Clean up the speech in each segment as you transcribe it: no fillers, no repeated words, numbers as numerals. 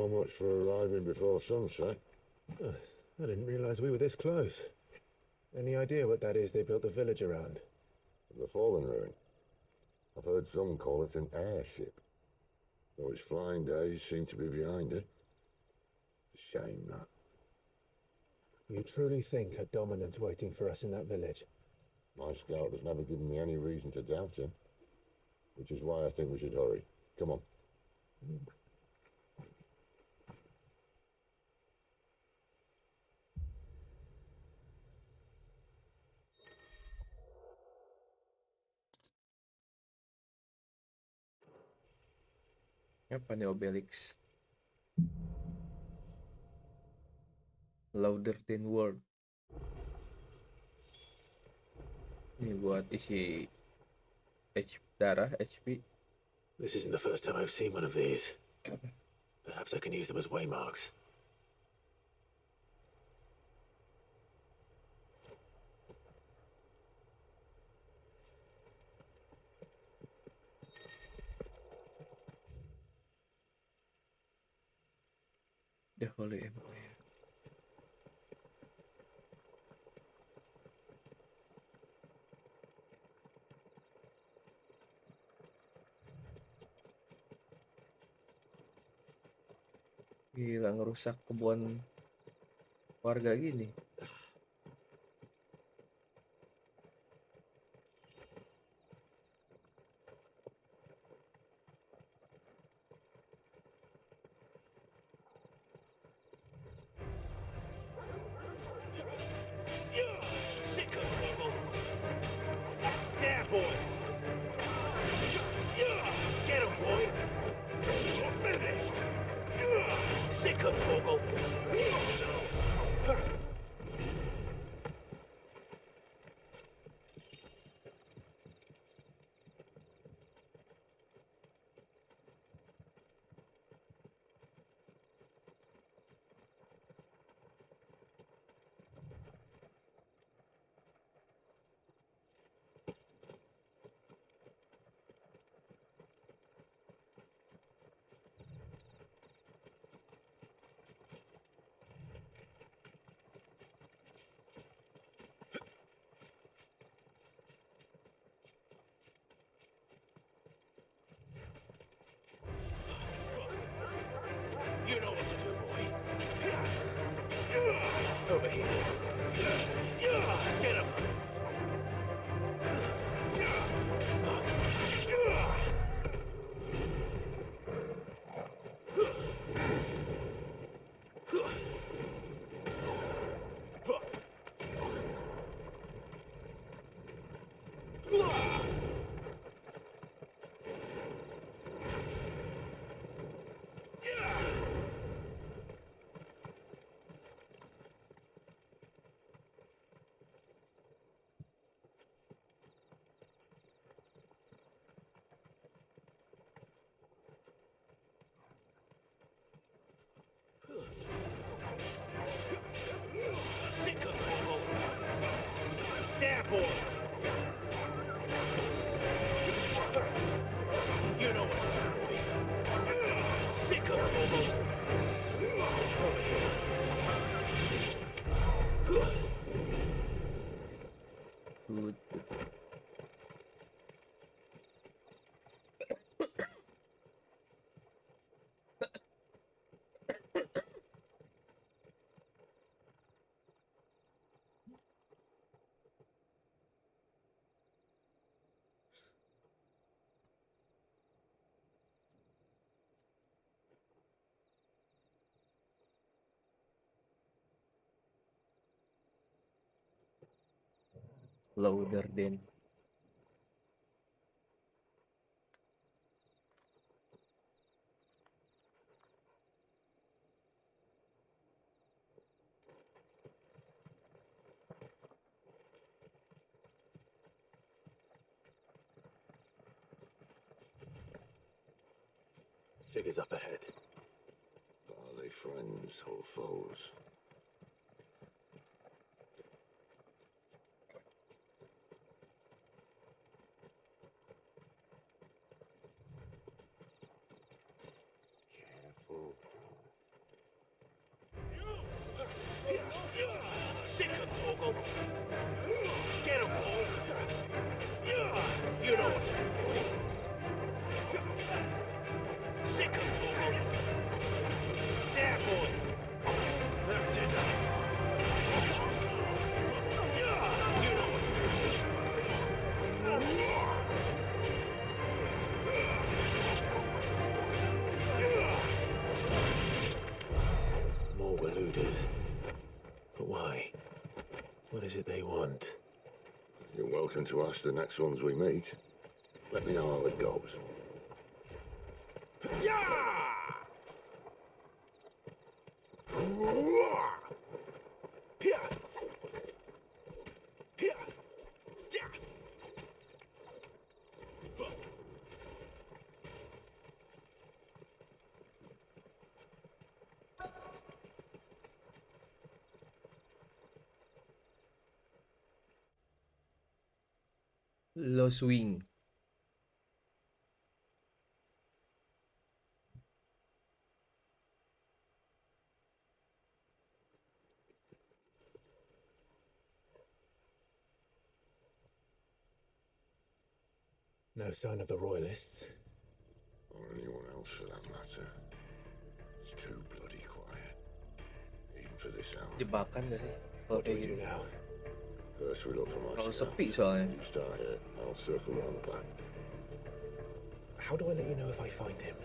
So much for arriving before sunset. I didn't realize we were this close. Any idea what that is they built the village around? The fallen ruin. I've heard some call it an airship. Though its flying days seem to be behind it. Shame that. You truly think a dominant's waiting for us in that village? My scout has never given me any reason to doubt him. Which is why I think we should hurry. Come on. Apa nih Obelix? Louder than word. Ini buat isi darah, HP. This isn't the first time I've seen one of these. Perhaps I can use them as waymarks. The Holy Empire. Gila, ngerusak kebun warga gini. Sick of trouble. There, boy. Get him, boy. You're finished. Sick of trouble. You know what to do, boy. Over here. Get him. Sick of trouble. There, boy. You know what to do, boy. Sick of trouble. Over here. Good. Louder than. Figures up ahead. Are they friends or foes? Careful. Sick of Togo. Get him, Paul. You know what to do, boy. Sick of Togo. There, boy. That's it. You know what to do. More eluded. But why? What is it they want? You're welcome to ask the next ones we meet. Let me know how it goes. Low swing. No sign of the royalists. Or anyone else for that matter. It's too bloody quiet. Even for this hour. Jebakan gak sih? Kalau What do kayak we do gitu. now? First we look for my Kalau scouts. sepi soalnya. You start here, I'll circle round the back. How do I let you know if I find him?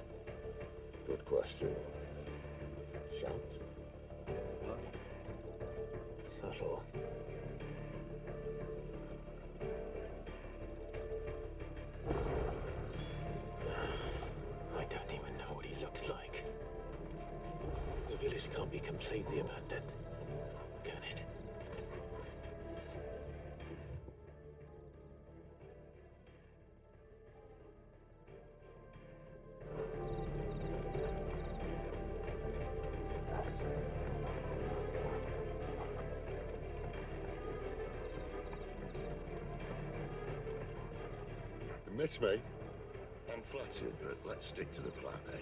Good question. Shout. Subtle. I don't even know what he looks like. The village can't be completely abandoned, can it? You miss me? I'm flattered, but let's stick to the plan, eh?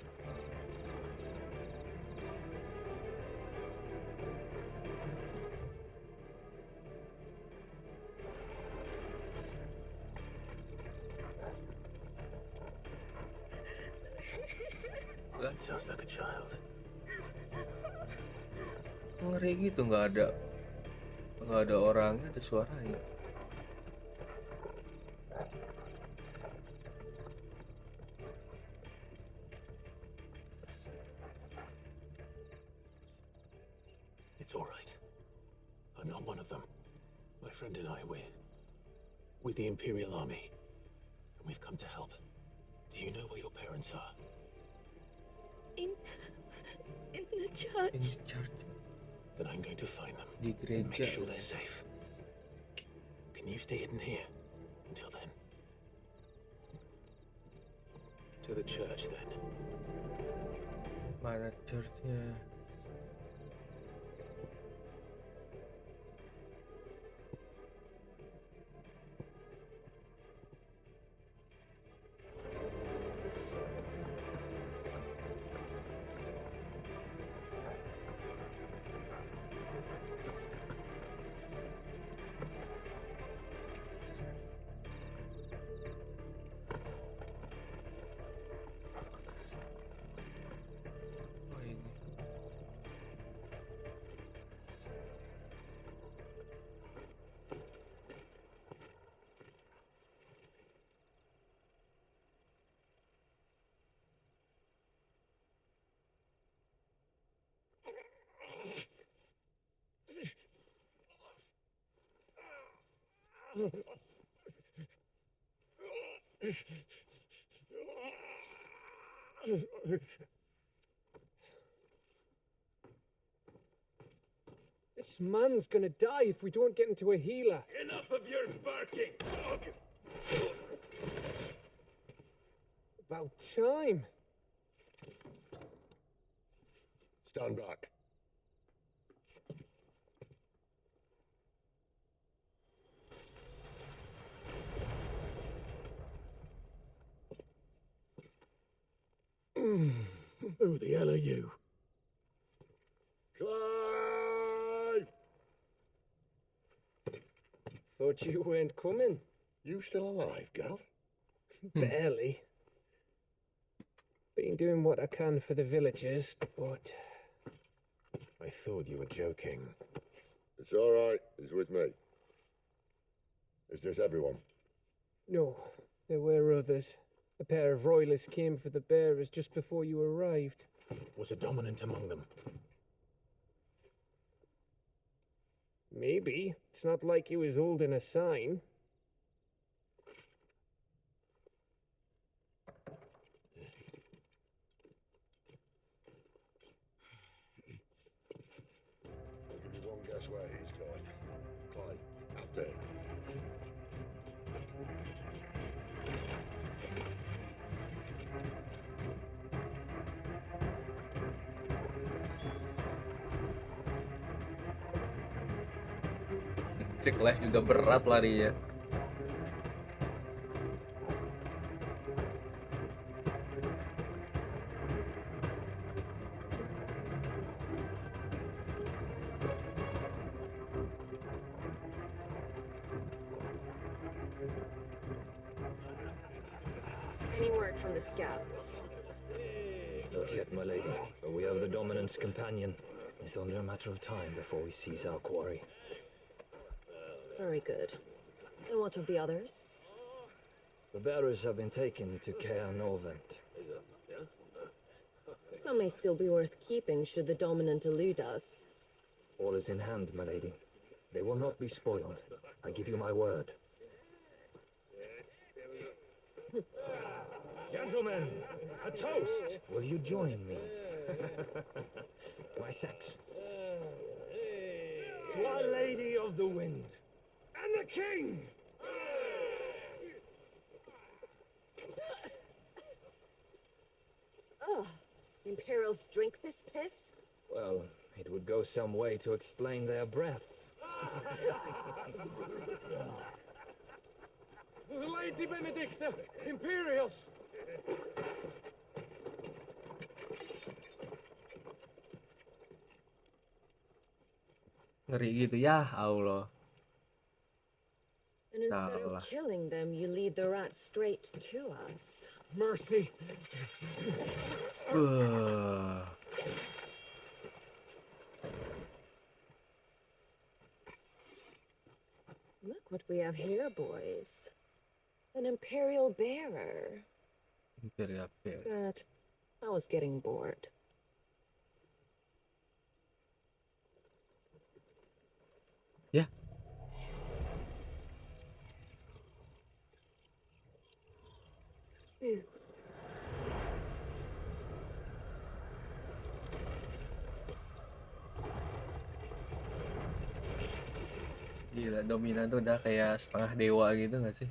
That sounds like a child. Ngeri gitu, nggak ada orangnya, ada suaranya. It's all right. I'm not one of them. My friend and I, we're the Imperial Army. And we've come to help. Do you know where your parents are? In the In church. charge Then I'm going to find them. di And make gereja. sure they're safe. Can you stay hidden here until then? To the church, then. Mana churchnya? Oh ini. This man's gonna die if we don't get into a healer. Enough of your barking, dog. About time. Stand back. Who the hell are you? Clive! thought you weren't coming. You still alive, Gav? Barely. Been doing what I can for the villagers, but I thought you were joking. It's all right. He's with me. Is this everyone? no, there were others. A pair of royalists came for the bearers just before you arrived. Was a dominant among them? Maybe. It's not like he was holding a sign. I'll give you one guess where he's going. Clive, after him. Cek live juga berat larinya. Any word from the scouts? Not yet, my lady, but we have the dominant's companion. It's only a matter of time before we seize our quarry. Very good. And what of the others? The bearers have been taken to Caer Novent. Some may still be worth keeping should the dominant elude us. All is in hand, my lady. They will not be spoiled. I give you my word. Gentlemen, a toast! Will you join me? My thanks. To Our Lady of the Wind and the King! Imperials drink this piss? Well, it would go some way to explain their breath. Lady Benedicta! Imperials! Ngeri gitu ya Allah. And instead Salah. of killing them, you lead the rats straight to us. Mercy! Look what we have here, boys. An imperial bearer. Imperial Bear. But I was getting bored. Ya, Ooh. gila dominan tuh udah kayak setengah dewa gitu nggak sih?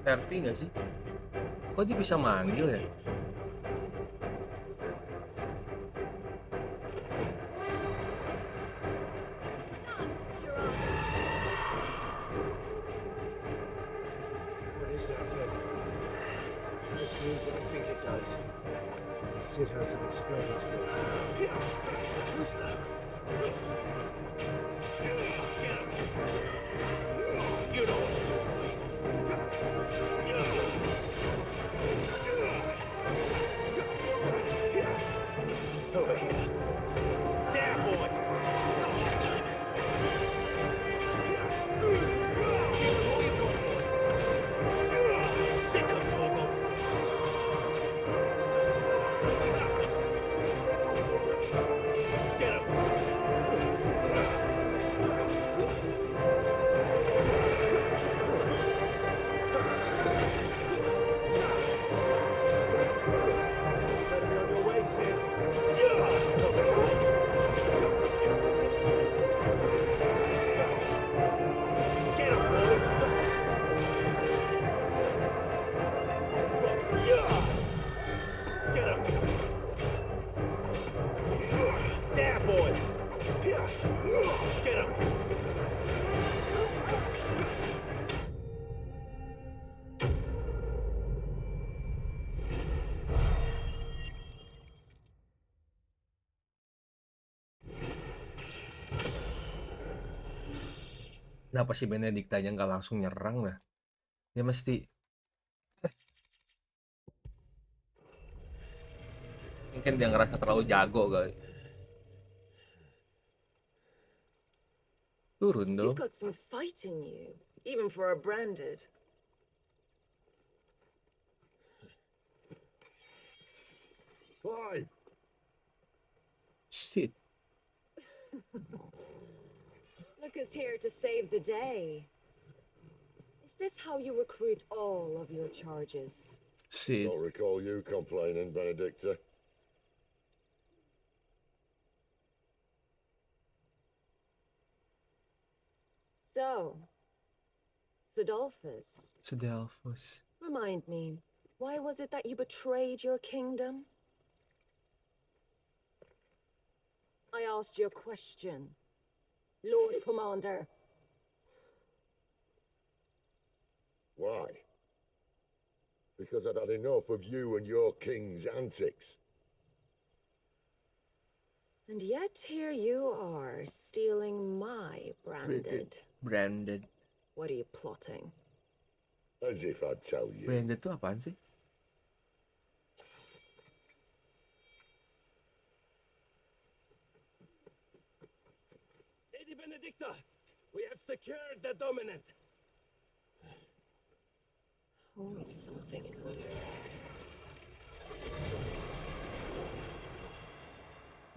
RP nggak sih? Kok dia bisa manggil ya? What is that thing? If this means what I think it does, then Sid has some explaining to do. Too slow. You know what to do, boy. Over here. There, boy! Not this time. Sick of Torgal. Get him! Kenapa si Benediktanya nggak langsung nyerang lah? Dia mesti mungkin dia ngerasa terlalu jago kali. Turun You've dong. got some fight in you, even for a branded. Clive! Shit. Look who's here to save the day. Is this how you recruit all of your charges? Shit. Don't recall you complaining, Benedicta. So, Sidolphus, Sedelphus. remind me, why was it that you betrayed your kingdom? I asked you a question, Lord Commander. Why? Because I'd had enough of you and your king's antics. And yet here you are, stealing my branded. Branded. What are you plotting? As if I'd tell you. Branded tuh apaan sih? Lady Benedicta, we have secured the dominant. Always something, isn't there?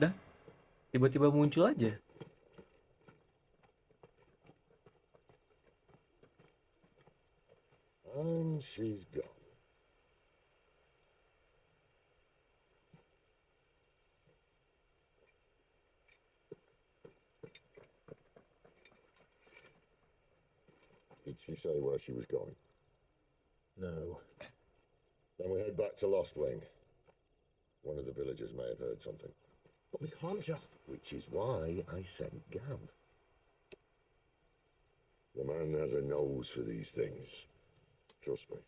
Dah, tiba-tiba muncul aja. And she's gone. Did she say where she was going? No. Then we head back to Lost Wing. One of the villagers may have heard something. But we can't just... Which is why I sent Gav. The man has a nose for these things. Trust me.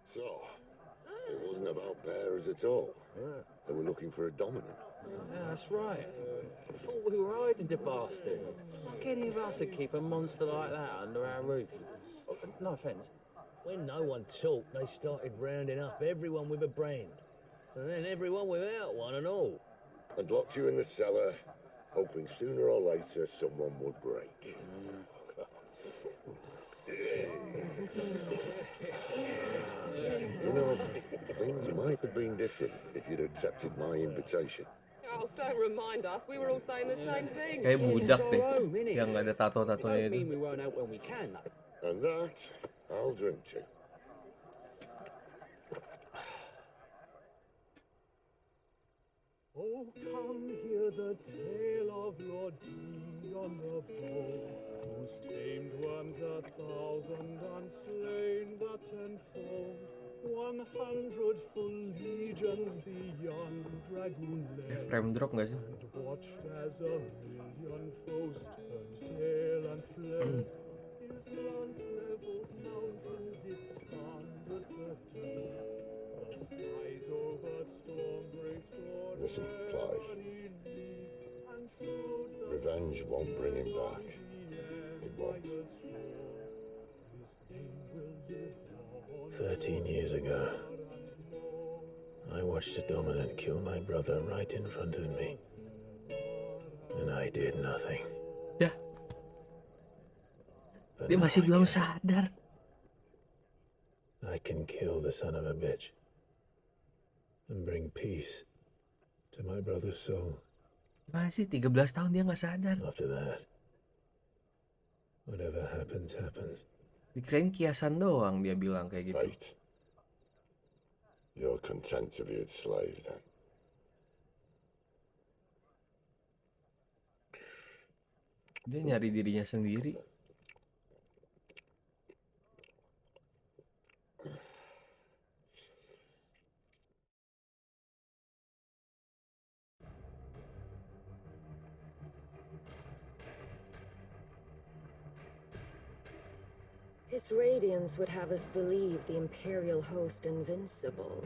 So, it wasn't about bears at all. They were looking for a dominant. Yeah, that's right. I thought we were hiding the bastard. Like any of us would keep a monster like that under our roof. No offence. When no one talked, they started rounding up everyone with a brand. And then everyone without one and all. And locked you in the cellar, hoping sooner or later someone would break. You know, things might have been different if you'd accepted my invitation. Oh, don't remind us. We were all saying the same thing. Kayak budak deh. home, innit? Yang nggak ada tato-tatonya Don't itu. mean we won't out when we can, though. And that, I'll drink to. Oh, come hear the tale of Lord T on the bow, who's tamed worms 1,000 and slain the 10-fold. 100 full legions the young dragoon led, Frame drop nggak sih? and watched as 1,000,000 foes turned tail and fled. His lance levels mountains, it slanders the dead. The skies over storm breaks for Listen, Clive. and showed the Revenge won't bring him back. It won't. his name will live on. 13 years ago, I watched a dominant kill my brother right in front of me. And I did nothing. Dah, But dia now masih I belum can. sadar. I can kill the son of a bitch and bring peace to my brother's soul. Gimana sih 13 tahun dia nggak sadar? After that, whatever happens, happens. Dikirain kiasan doang dia bilang kayak gitu. Fate. You're content to be its slave, then. Dia nyari dirinya sendiri. This radiance would have us believe the Imperial host invincible.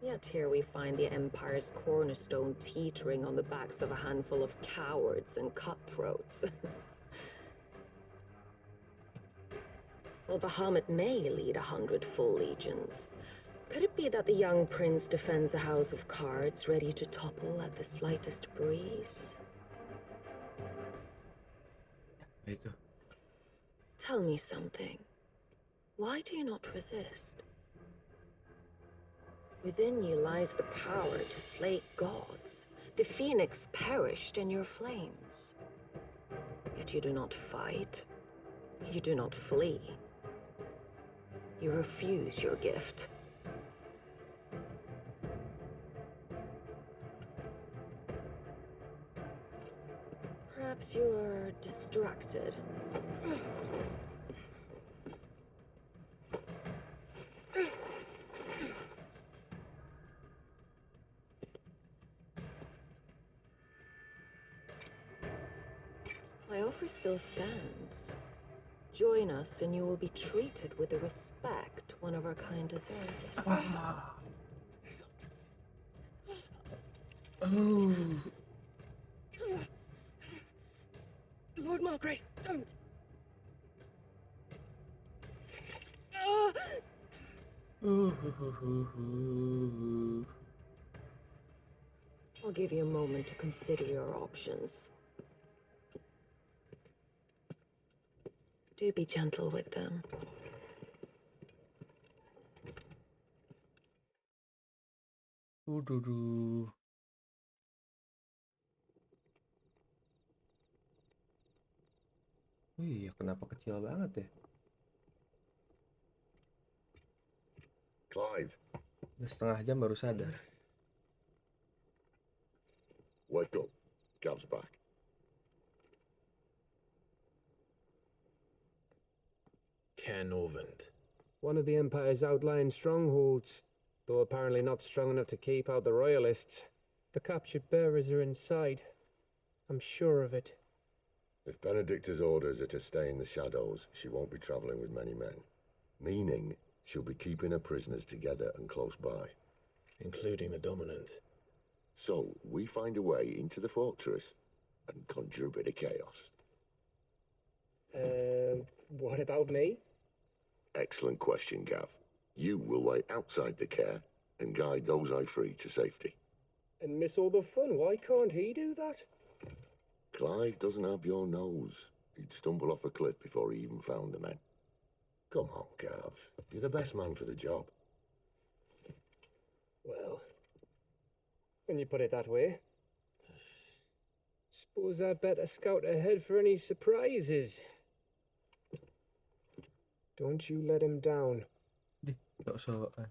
Yet here we find the Empire's cornerstone teetering on the backs of a handful of cowards and cutthroats. Well, Bahamut may lead 100 full legions. Could it be that the young prince defends a house of cards ready to topple at the slightest breeze? Itu. Tell me something. Why do you not resist? Within you lies the power to slay gods. The phoenix perished in your flames. Yet you do not fight. You do not flee. You refuse your gift. Perhaps you're distracted. My offer still stands. Join us and you will be treated with the respect one of our kind deserves. Oh. Lord Margrace, don't! I'll give you a moment to consider your options. Do be gentle with them. Duh. Wih, kenapa kecil banget ya? Clive, Udah setengah jam baru sadar. wake up. Gav's back. Canovant. One of the Empire's outlying strongholds, though apparently not strong enough to keep out the Royalists. The captured bearers are inside. I'm sure of it. If Benedicta's orders are to stay in the shadows, she won't be travelling with many men. Meaning, she'll be keeping her prisoners together and close by. Including the dominant. So, we find a way into the fortress and conjure a bit of chaos. What about me? Excellent question, Gav. You will wait outside the care and guide those I free to safety. And miss all the fun. Why can't he do that? Clive doesn't have your nose. He'd stumble off a cliff before he even found the men. Come on, Gav. You're the best man for the job. Well, when you put it that way. Suppose I'd better scout ahead for any surprises. Don't you let him down. Sok-sokan.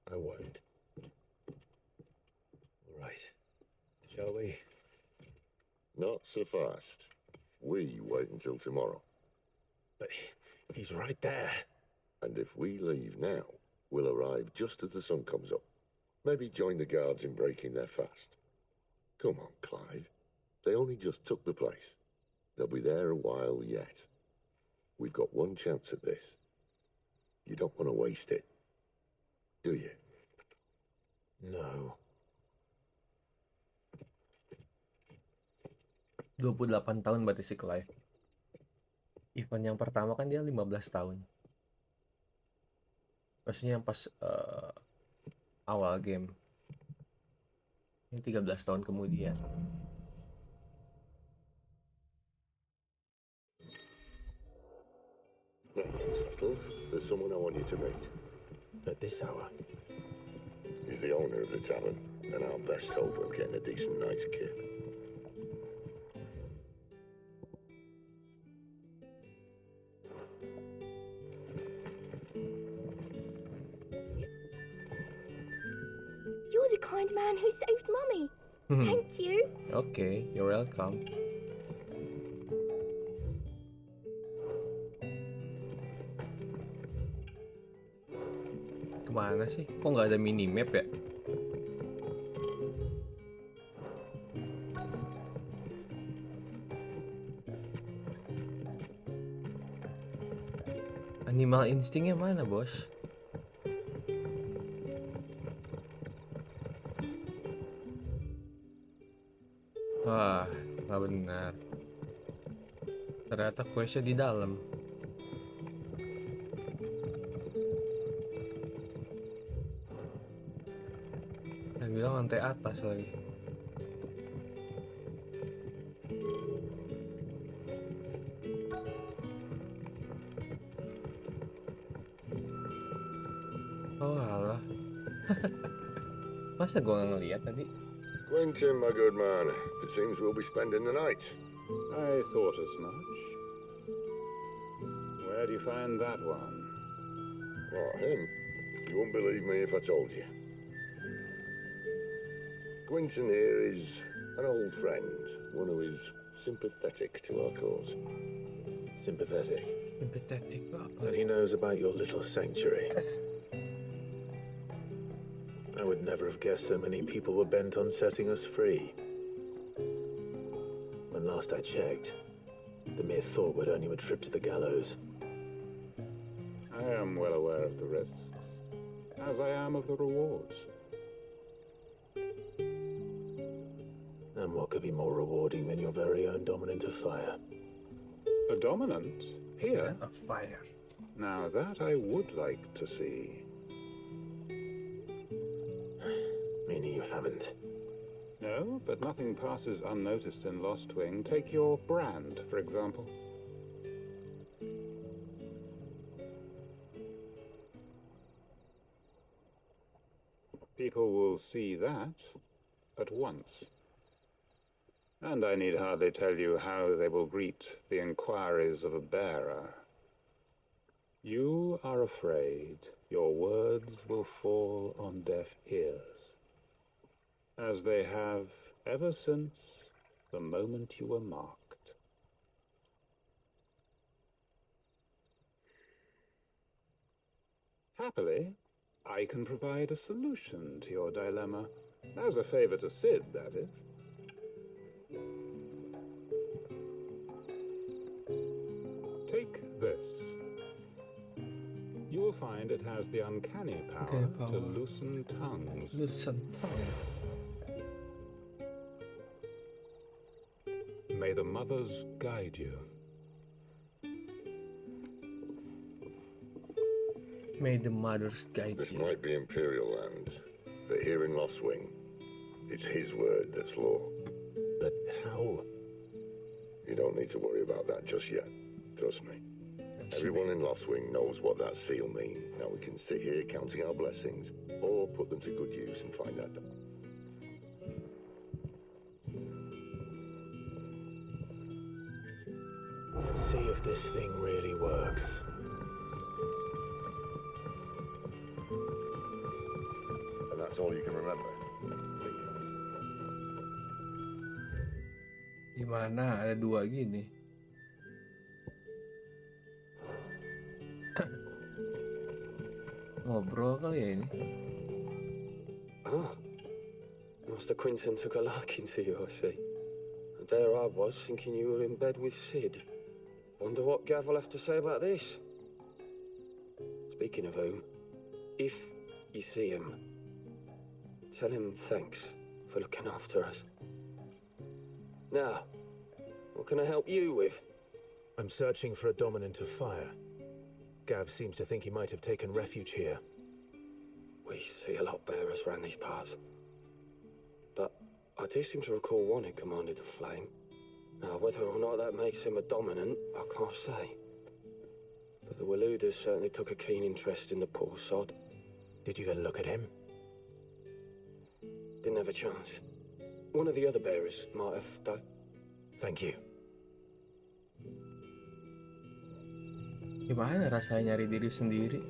I won't. All right. Shall we? Not so fast. We wait until tomorrow. But he's right there. And if we leave now, we'll arrive just as the sun comes up. Maybe join the guards in breaking their fast. Come on, Clive. They only just took the place. They'll be there a while yet. We've got one chance at this. You don't want to waste it, do you? No. 28 tahun berarti si Clive. Event yang pertama kan dia 15 tahun. Maksudnya yang pas awal game. Ini 13 tahun kemudian. Now, settled. There's someone I want you to meet. At this hour. He's the owner of the tavern, and our best hope of getting a decent night's kip. You're the kind man who saved Mummy. Thank you. Okay, you're welcome. Kemana sih? Kok nggak ada minimap ya? Animal instingnya mana, bos? Wah, nggak benar. Ternyata questnya di dalam. Dia bilang lantai atas lagi. Oh alah. Masa gua nggak ngeliat tadi? Quentin, my good man, it seems we'll be spending the night. I thought as much. Where do you find that one? Oh, him? You wouldn't believe me if I told you. Quentin here is an old friend, one who is sympathetic to our cause. Sympathetic. Sympathetic apa? That he knows about your little sanctuary. I would never have guessed so many people were bent on setting us free. When last I checked, the mere thought would earn you a trip to the gallows. I am well aware of the risks, as I am of the rewards. And what could be more rewarding than your very own dominant of fire? A dominant? Here? Of fire. Now that I would like to see. Meaning you haven't. No, but nothing passes unnoticed in Lost Wing. Take your brand, for example. People will see that at once. And I need hardly tell you how they will greet the inquiries of a bearer. You are afraid your words will fall on deaf ears, as they have ever since the moment you were marked. Happily, I can provide a solution to your dilemma. As a favor to Sid, that is. Take this. You will find it has the uncanny power to loosen tongues. Loosen tongue. May the mothers guide you. May the mothers guide This you. might be Imperial land, but here in Lost Wing, it's his word that's law. But how? You don't need to worry about that just yet. Trust me. Everyone in Lost Wing knows what that seal means. Now we can sit here counting our blessings, or put them to good use and find that done. Let's see if this thing really works. And that's all you can remember. Gimana? Ada dua gini. Ngobrol kali ya ini. Ah, Master Quinton took a liking to you, I see. And there I was, thinking you were in bed with Sid. Wonder what Gav will have to say about this. Speaking of whom, if you see him, tell him thanks for looking after us. Now, what can I help you with? I'm searching for a dominant of fire. Gav seems to think he might have taken refuge here. We see a lot of bearers around these parts. But I do seem to recall one who commanded the flame. Now, whether or not that makes him a dominant, I can't say. But the Waluders certainly took a keen interest in the poor sod. Did you get a look at him? Didn't have a chance. One of the other bearers might have, though. Thank you. Gimana rasanya nyari diri sendiri?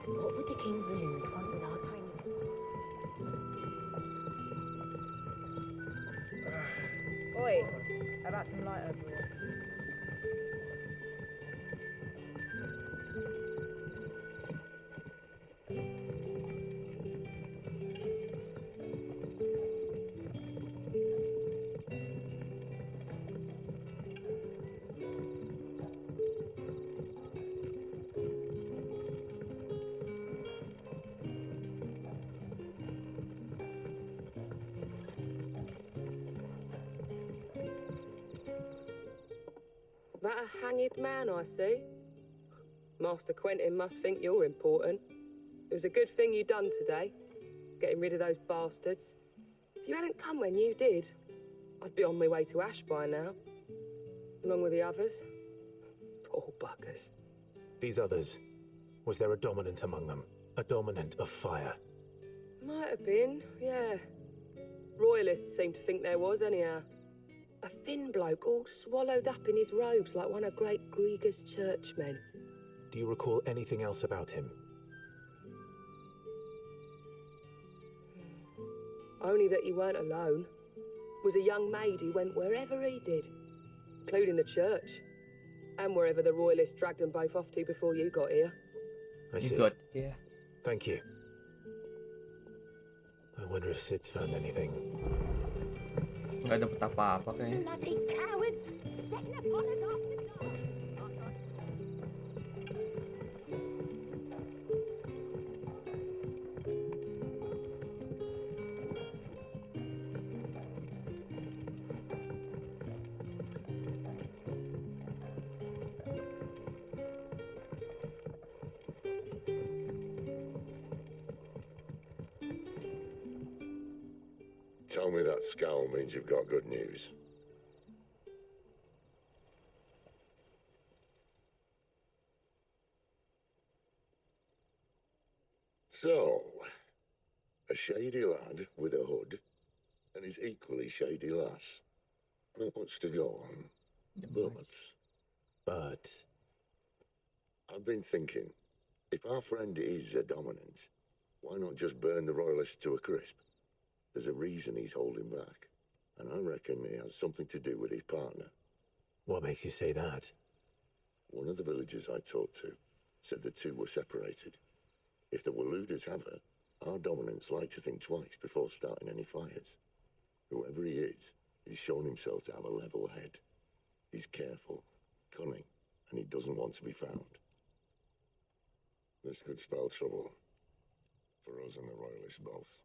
What would the King Walud want with our tiny... Oi, how about some light over here? That a hanged man I see? Master Quentin must think you're important. It was a good thing you done today, getting rid of those bastards. If you hadn't come when you did, I'd be on my way to Ash by now, along with the others. Poor buggers. These others, was there a dominant among them? A dominant of fire? Might have been, yeah. Royalists seem to think there was, anyhow. A thin bloke all swallowed up in his robes like one of great Grieger's churchmen. Do you recall anything else about him? Only that he weren't alone. Was a young maid who went wherever he did, including the church, and wherever the Royalists dragged them both off to before you got here. I see. You got, yeah. Thank you. I wonder if Sid's found anything. Nggak dapet apa-apa kayaknya. Bloody cowards! Setting upon us after dark! Tell me that scowl means you've got good news. So, a shady lad with a hood and his equally shady lass. Not much to go on. But I've been thinking, if our friend is a dominant, why not just burn the Royalists to a crisp? There's a reason he's holding back, and I reckon it has something to do with his partner. What makes you say that? One of the villagers I talked to said the two were separated. If the Waluders have her, our dominants like to think twice before starting any fires. Whoever he is, he's shown himself to have a level head. He's careful, cunning, and he doesn't want to be found. This could spell trouble. For us and the Royalists both.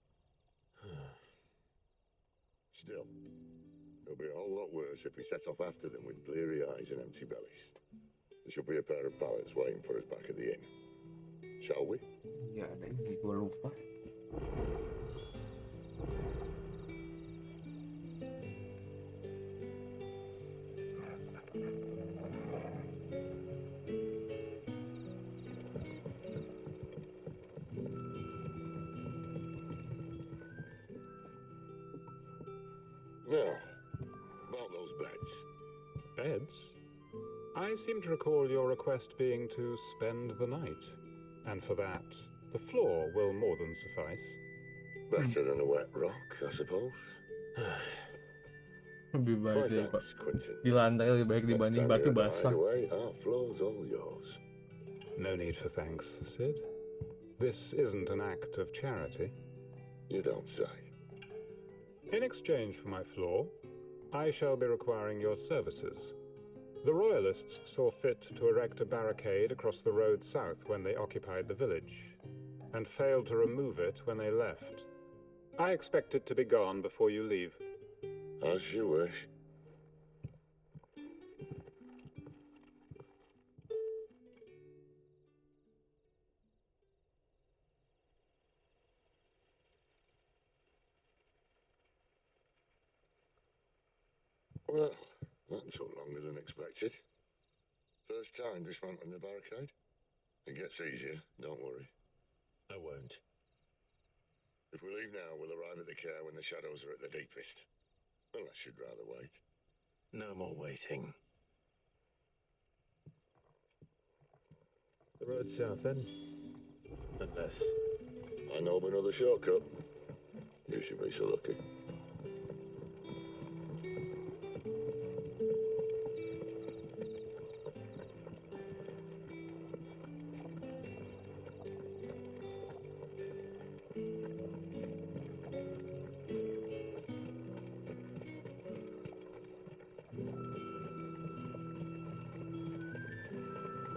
Still, it'll be a whole lot worse if we set off after them with bleary eyes and empty bellies. There should be a pair of pallets waiting for us back at the inn. Shall we? Ya, ada ini gua lupa. Now, about those beds. Beds? I seem to recall your request being to spend the night. And for that, the floor will more than suffice. Better than a wet rock, I suppose. Lebih baik Why daripada thanks, Quentin. di lantai lebih baik dibanding batu basah. Away, our floor's all yours. No need for thanks, Sid. This isn't an act of charity. You don't say. In exchange for my floor, I shall be requiring your services. The Royalists saw fit to erect a barricade across the road south when they occupied the village, and failed to remove it when they left. I expect it to be gone before you leave. As you wish. Well, that took longer than expected. First time dismantling the barricade? It gets easier, don't worry. I won't. If we leave now, we'll arrive at the care when the shadows are at the deepest. Unless you'd rather wait. No more waiting. The road's south then? Unless... I know of another shortcut. You should be so lucky.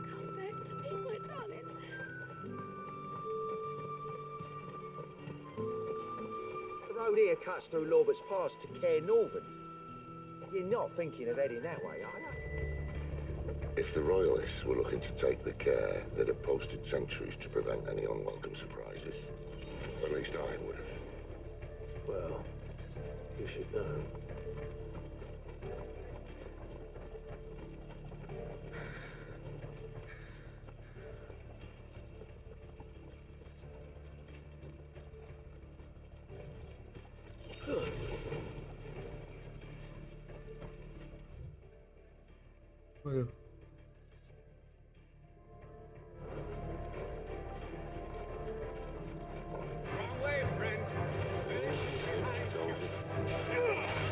Come back to me, my darling. The road here cuts through Lorbert's Pass to Care Northern. You're not thinking of heading that way, are you? If the Royalists were looking to take the care, they'd have posted sentries to prevent any unwelcome surprises. At least I would have. Well, you should know. Waduh.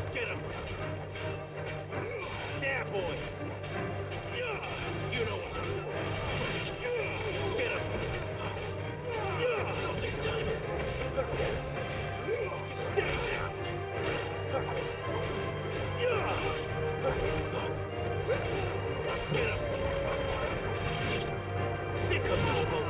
Get him! There, boy! You know what to do. Get him! Not this time. Stay down! Get him! Sick of trouble!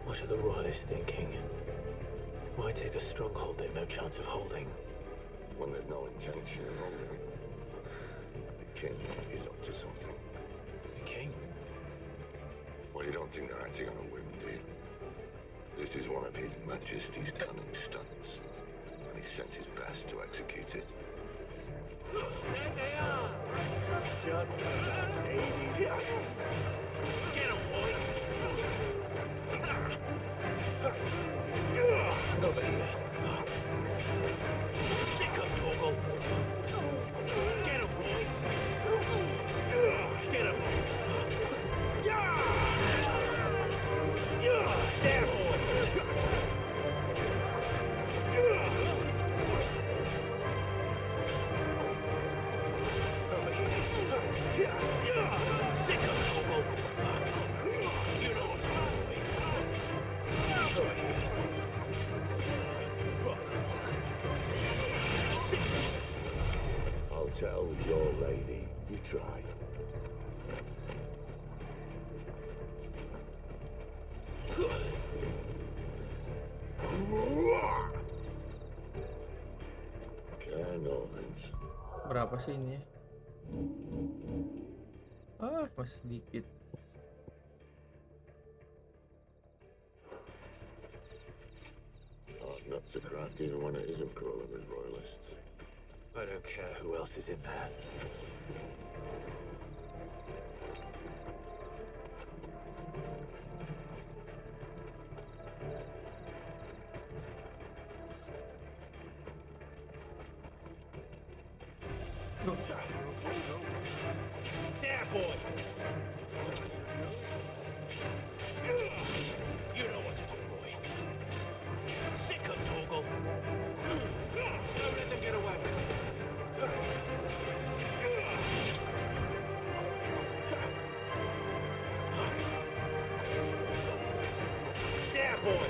What are the Royalists thinking? Why take a stronghold they've no chance of holding? When they've no intention of holding it. The king is up to something. The king? Well, you don't think they're acting on a whim, do you? This is one of His Majesty's cunning stunts, and he sent his best to execute it. There they are! Just babies. Get him, boy! Over here. Sick of trouble. Get him, boy! Get him! There, boy! Over here. Sick of trouble. You know what to do, boy. Over here. Sick. I'll tell your lady you tried. Canons. Berapa sih ini? Masih sedikit. Hard nut to crack even when it isn't crawling with Royalists. I don't care who else is in there. There, boy! You know what to do, boy. Sick of Torgal. Don't let them get away. There, boy!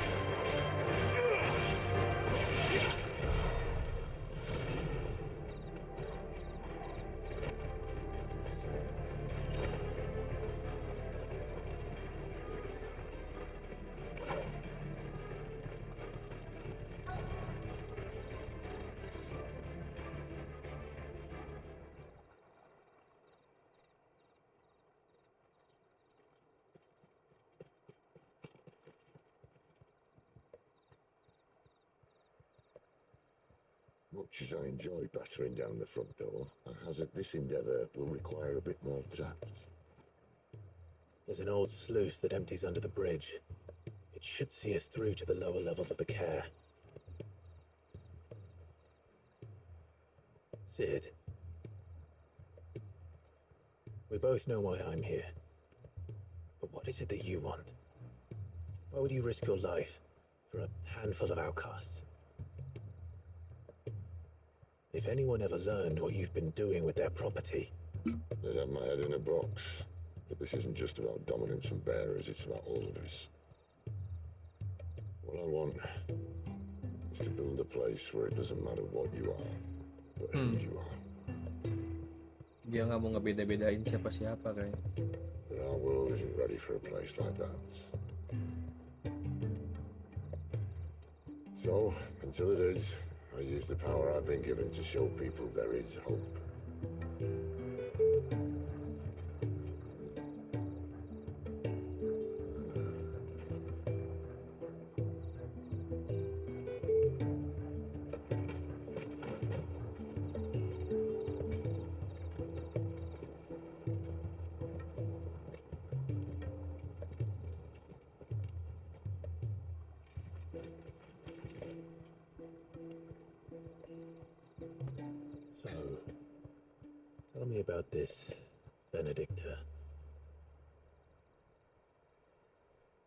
Much as I enjoy battering down the front door, I hazard this endeavour will require a bit more tact. There's an old sluice that empties under the bridge. It should see us through to the lower levels of the care. Sid. We both know why I'm here. But what is it that you want? Why would you risk your life for a handful of outcasts? If anyone ever learned what you've been doing with their property... They'd have my head in a box. But this isn't just about dominance and bearers, it's about all of us. What I want is to build a place where it doesn't matter what you are, but who you are. Dia nggak mau ngebeda-bedain siapa-siapa kayaknya. That Our world isn't ready for a place like that. So, until it is, I use the power I've been given to show people there is hope. So, tell me about this, Benedicta.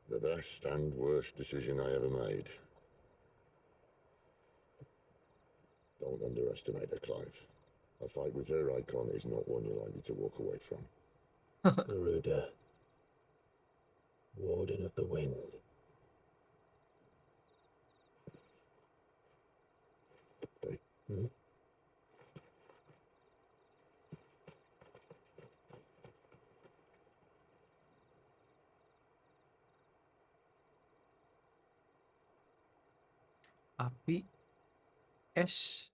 The best and worst decision I ever made. Don't underestimate her, Clive. A fight with her icon is not one you're likely to walk away from. Garuda, Warden of the Wind. Hmm? Api, es,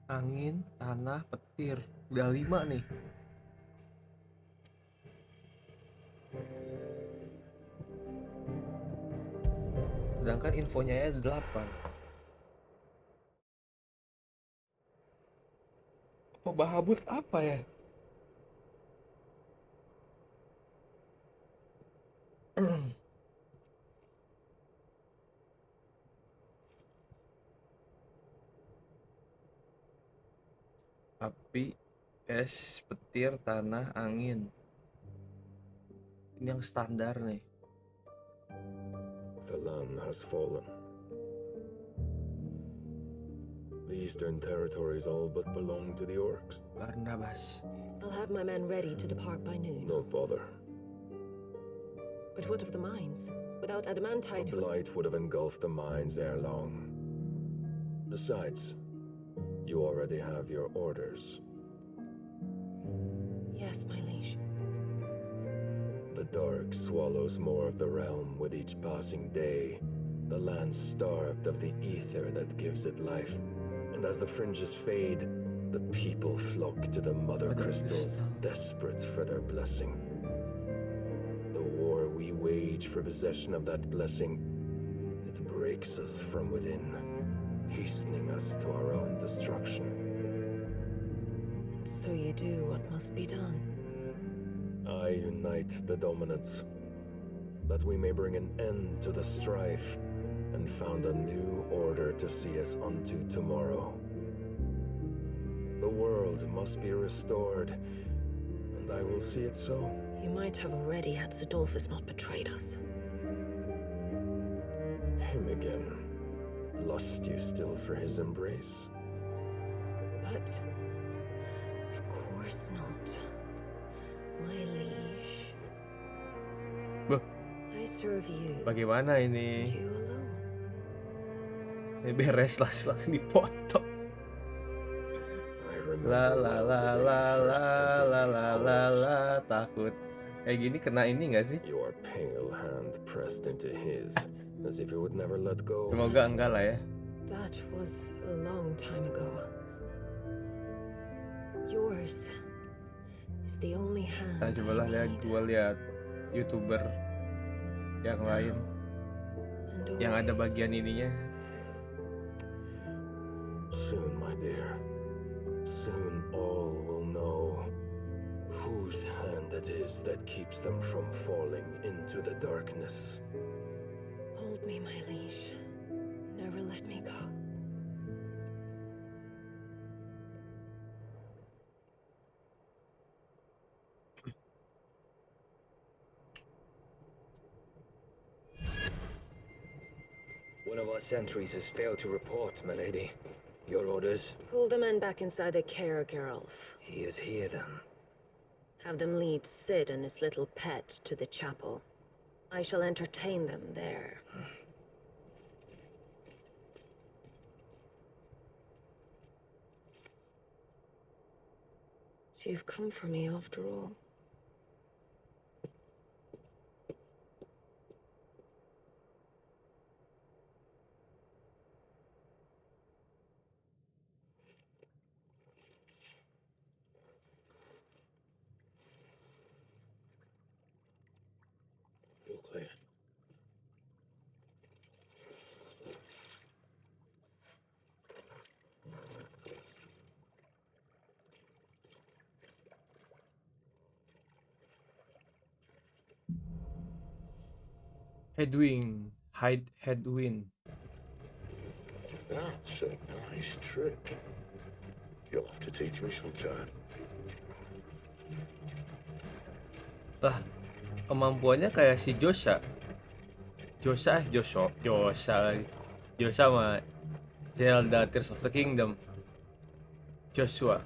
angin, tanah, petir. Udah 5 nih. Sedangkan infonya ya ada 8. Bahabut apa ya? Api, es, petir, tanah, angin. Ini yang standar nih. The land has fallen. The eastern territories all but belong to the orcs. Barnabas. I'll have my men ready to depart by noon. Don't bother. But what of the mines? Without adamantite... The blight would have engulfed the mines ere long. Besides, you already have your orders. Yes, my liege. The dark swallows more of the realm with each passing day. The land starved of the ether that gives it life. And as the fringes fade, the people flock to the mother crystals, desperate for their blessing. The war we wage for possession of that blessing, it breaks us from within, hastening us to our own destruction. And so you do what must be done. I unite the dominants, that we may bring an end to the strife and found a new order to see us unto tomorrow. The world must be restored, and I will see it so. You might have already had Zidolphus not betrayed us. Him again. Lust you still for his embrace? But... of course not. My liege. Bah. I serve you. Bagaimana ini? And you alone. Ini beres lah dipotong. La la la la la la la la la takut. Kayak gini kena ini nggak sih? Your pale hand pressed into his, as if it would never let go. Semoga enggak lah ya. That was a long time ago. Yours is the only hand. Nah, cobalah gue lihat YouTuber yang lain yang ada bagian ininya. Soon, my dear. Soon all will know whose hand it is that keeps them from falling into the darkness. Hold me, my liege. Never let me go. One of our sentries has failed to report, my lady. Your orders? Pull the men back inside the care, Geralf. He is here, then. Have them lead Sid and his little pet to the chapel. I shall entertain them there. So you've come for me after all. Headwind. Headwind. That's a nice trick. You'll have to teach me sometime. Lah, kemampuannya kayak si Joshua. Joshua lagi. Joshua sama Zelda Tears of the Kingdom. Joshua.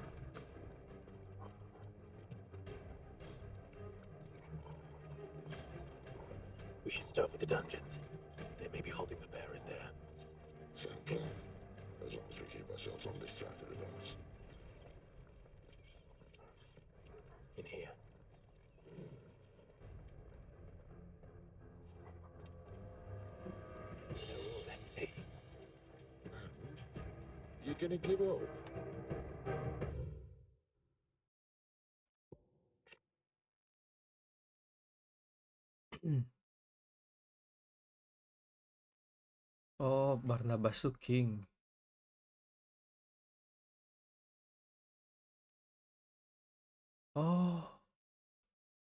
We should start with the dungeons. They may be holding the bearers there. Sound plan. As long as we keep ourselves on this side of the bones. In here. They're all empty. You're gonna give up? Oh, Barnabas tuh King. Oh,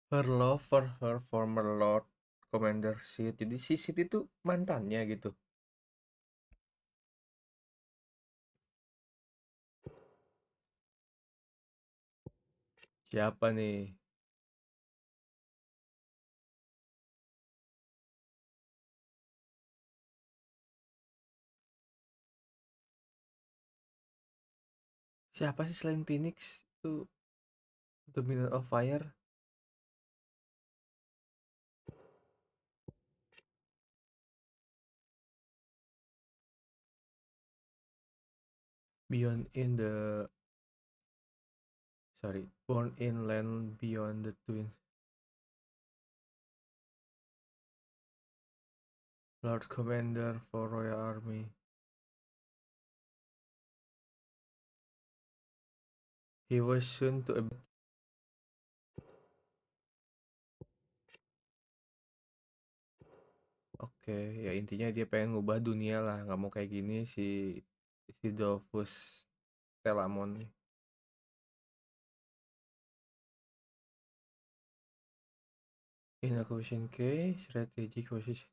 her lover, her former lord, Commander Sid. Jadi si Sid itu mantannya gitu. Siapa nih? Siapa sih selain Phoenix itu Dominant of Fire? Born in land beyond the twins. Lord Commander for Royal Army. He was soon to Oke, ya intinya dia pengen ngubah dunia lah, nggak mau kayak gini si Dolphus Telamon nih. In acquisition K, strategic position.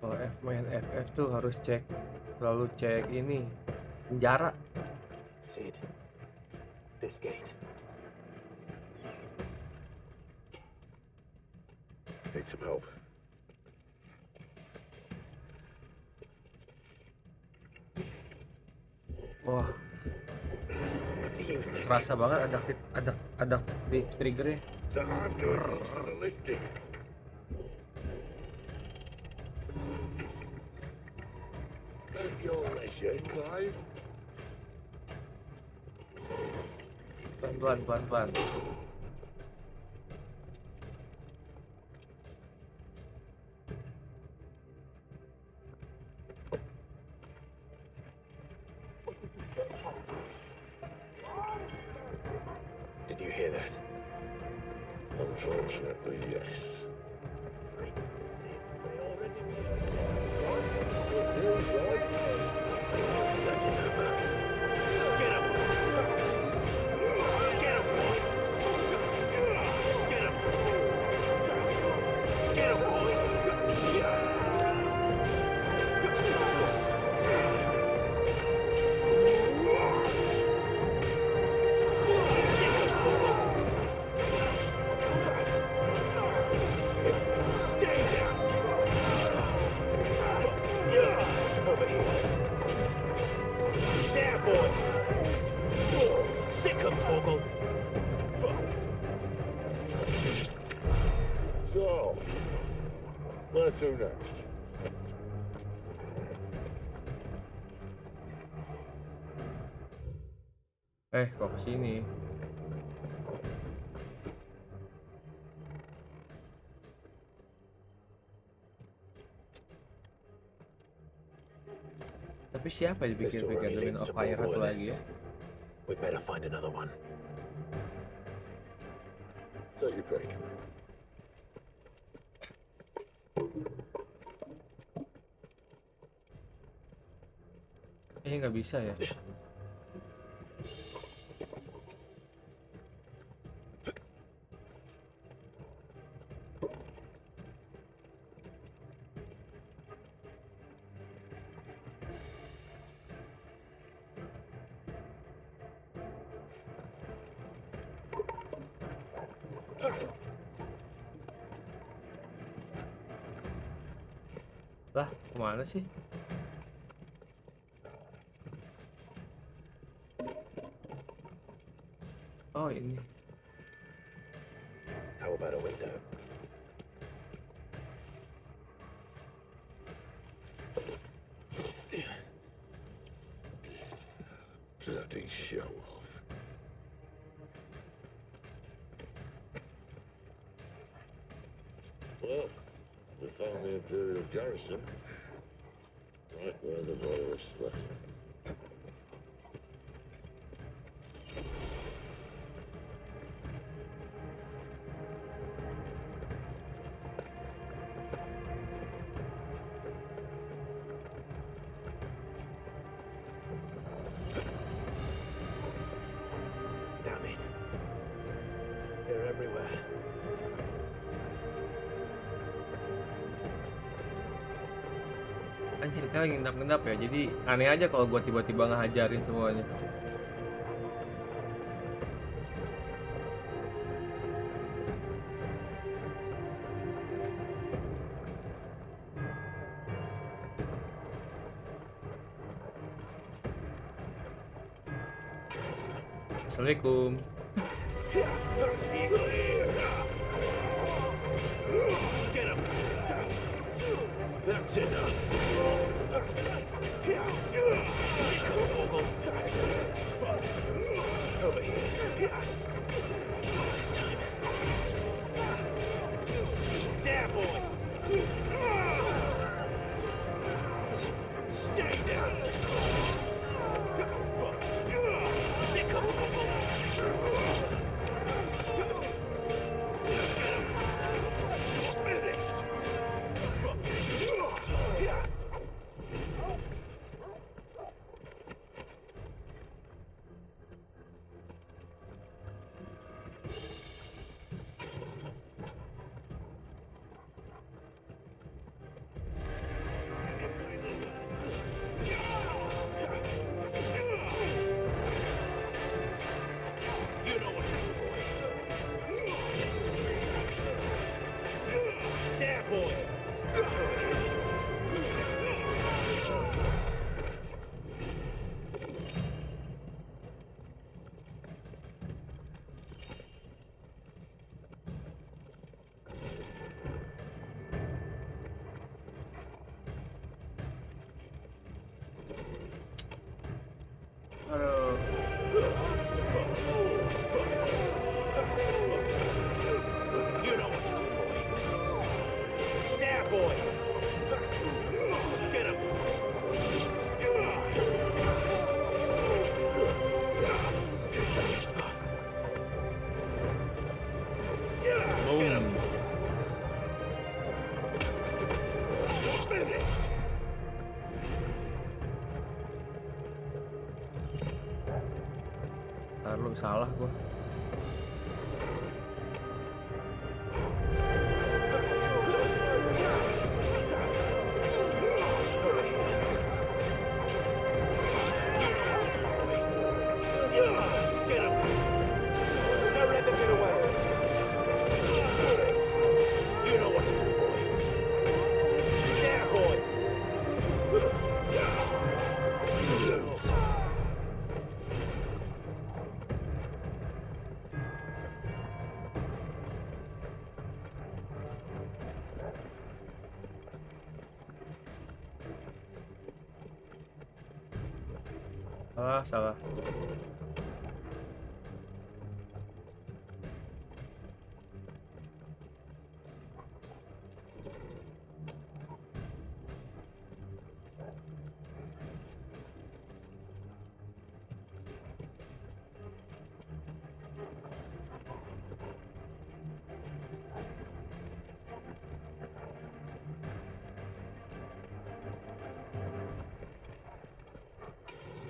Kalau main FF tuh harus selalu cek ini penjara. Sid, this gate. Need some help. Wah, terasa banget adaptif triggernya. I'm doing most of the lifting. At your leisure, Clive. Pelan-pelan. Did you hear that? Unfortunately, yes. So, where to next? Kok kesini? Tapi siapa dipikir-pikir Dominant of Fire satu lagi ya? We better find another one. Take your break. Ini nggak bisa ya? Lah, kemana sih? Oh, ini. How about a window? Bloody show off. Well, we found the Imperial garrison. Right where the Royalists left. Damn it. They're everywhere. Kan ceritanya lagi ngendap-ngendap ya, jadi aneh aja kalau gua tiba-tiba ngehajarin semuanya. Assalamualaikum. Get him! That's enough. Over here. This time. There, boy! Stay down! Sick of trouble! Finished! You know what to do, boy. There, boy. Aduh. You know what to do, boy. There, boy. Get him. Get him. Finished. Ntar lu salah gua. Get him. Don't let them get away. You know what to do, boy. There, boy. Salah.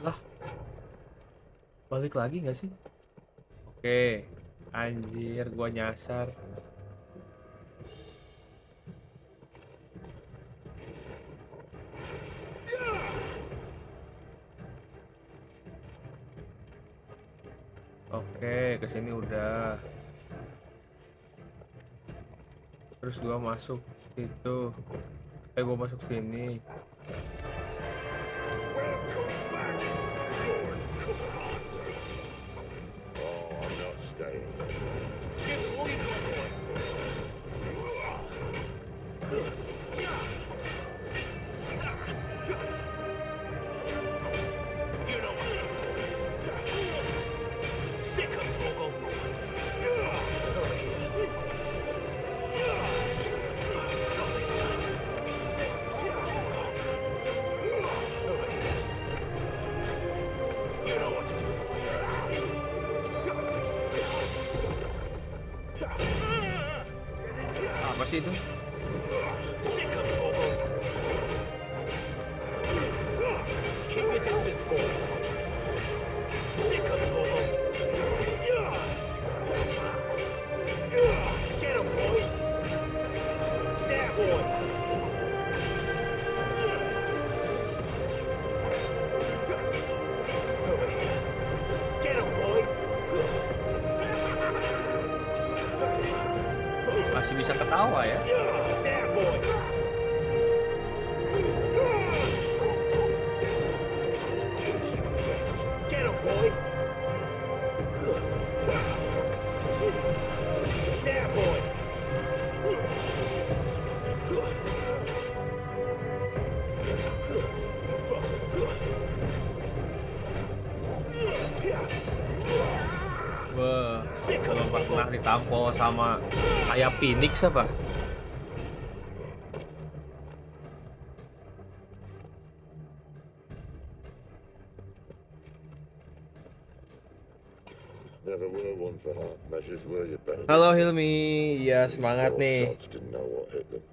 Lah. Balik lagi nggak sih? Oke. Anjir, gua nyasar. Oke, kesini udah. Terus gua masuk situ. Gua masuk sini. Oh, I'm not staying. You know what to do. Sick of Toggle. Over here. Not this time. Over here. You know what to do. Apa sih itu? Sick of Toggle. Keep your distance, boy. Sick of Toggle. Get him, boy. There, boy. Over here. Get him, boy. Masih bisa ketawa ya? There, boy. Get him, boy. There, boy. Wah, belum pernah ditampol sama sayap Phoenix apa? Never were one for half measures, were you, Benedict? Halo Hilmi, ya semangat Poor nih. sods didn't know what hit them.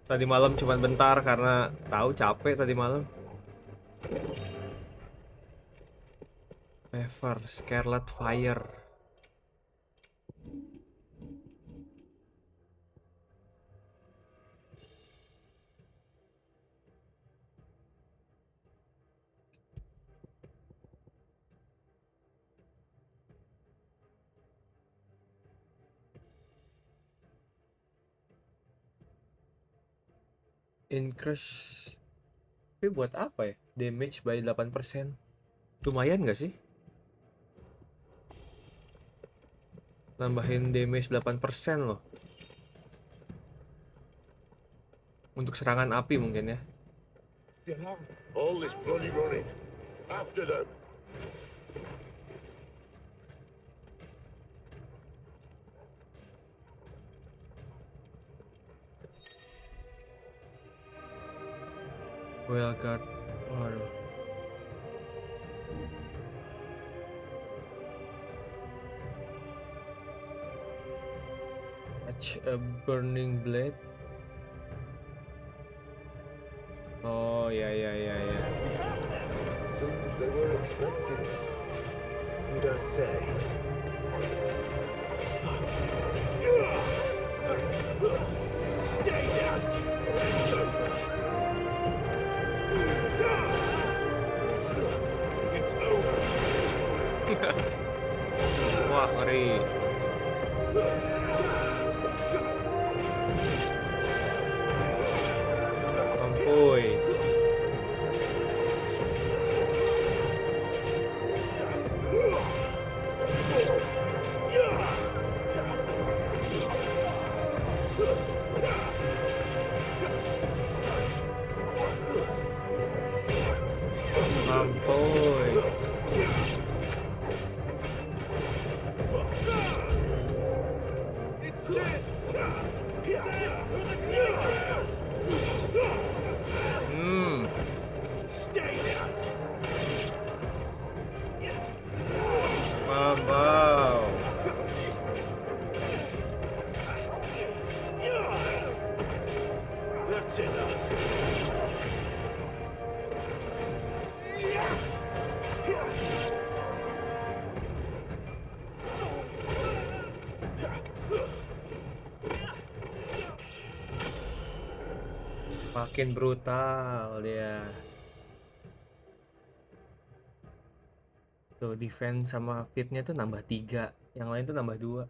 Tadi malam cuma bentar karena tahu capek tadi malam. Fever, Scarlet Fire. Increase. Tapi buat apa ya? Damage by 8%. Lumayan gak sih? Nambahin damage 8% loh. Untuk serangan api mungkin ya. All this bloody running. After them. Well guard. Waduh. Touch a burning blade. Oh ya. Seems they were expecting it. You don't say. Stay down. It's over. It's over. Wah, ngeri. Mampuy. Mampuy. It's set. Stay down. Wow. That's enough. Makin brutal dia. Tuh defense sama fitnya tuh nambah 3, yang lain tuh nambah 2.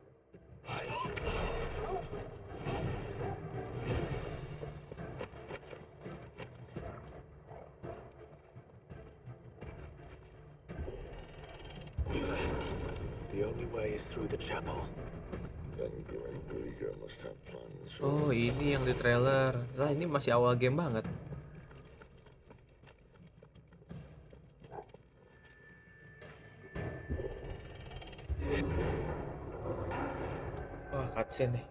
way is through the chapel. Then Gregor must have plans for Oh, ini yang di trailer. Lah, ini masih awal game banget. Wah, cutscene nih.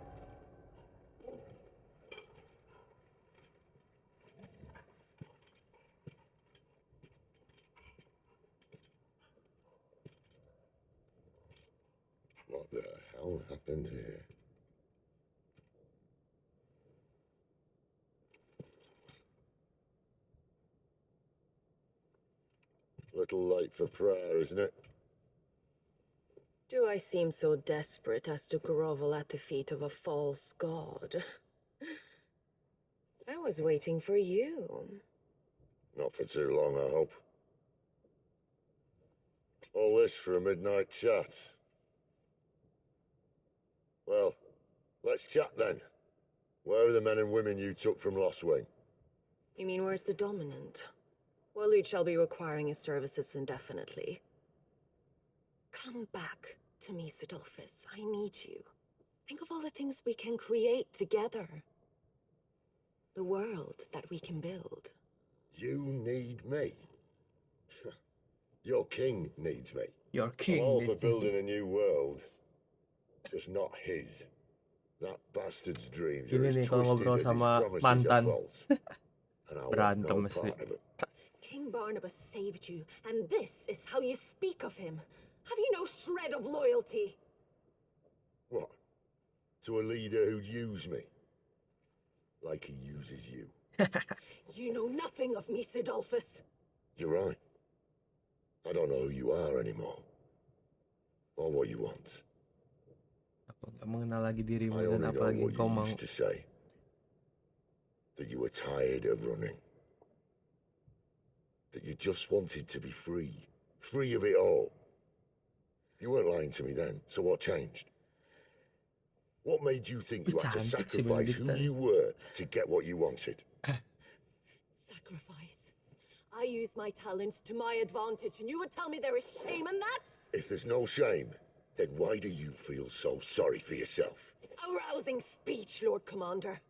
What the hell happened here? Little late for prayer, isn't it? Do I seem so desperate as to grovel at the feet of a false god? I was waiting for you. Not for too long, I hope. All this for a midnight chat. Well, let's chat then. Where are the men and women you took from Lost Wing? You mean where's the dominant? Well, you shall be requiring his services indefinitely. Come back to me, Sidolphus. I need you. Think of all the things we can create together. The world that we can build. You need me. Your king needs me. Your king I'm all for needs you. building a new world. Just not his. That bastard's dreams are Ini as nih kalau twisted ngobrol as his sama promises are mantan. false. And I want Berantem no mesti. part of it. King Barnabas saved you, and this is how you speak of him. Have you no shred of loyalty? What? To a leader who'd use me? Like he uses you. You know nothing of me, Sidolphus. You're right. I don't know who you are anymore. Or what you want. Aku gak mengenal lagi dirimu I dan only apa know lagi what kau you mau. used to say. That you were tired of running. That you just wanted to be free. Free of it all. You weren't lying to me then, so what changed? What made you think you had to Cantik sih sacrifice who Benedikta. you were to get what you wanted? Sacrifice. I use my talents to my advantage, and you would tell me there is shame in that? If there's no shame, then why do you feel so sorry for yourself? A rousing speech, Lord Commander.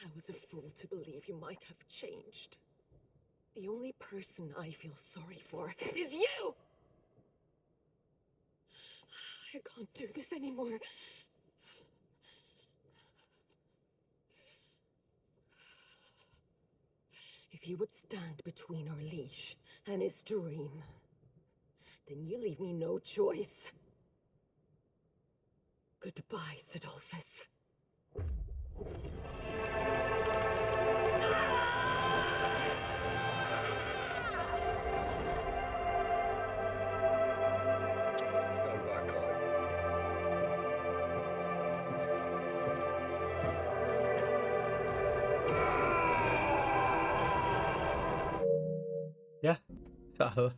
I was a fool to believe you might have changed. The only person I feel sorry for is you! I can't do this anymore. If you would stand between our liege and his dream, then you leave me no choice. Goodbye, Sidolphus. Stand back, Clive. Ya, salah.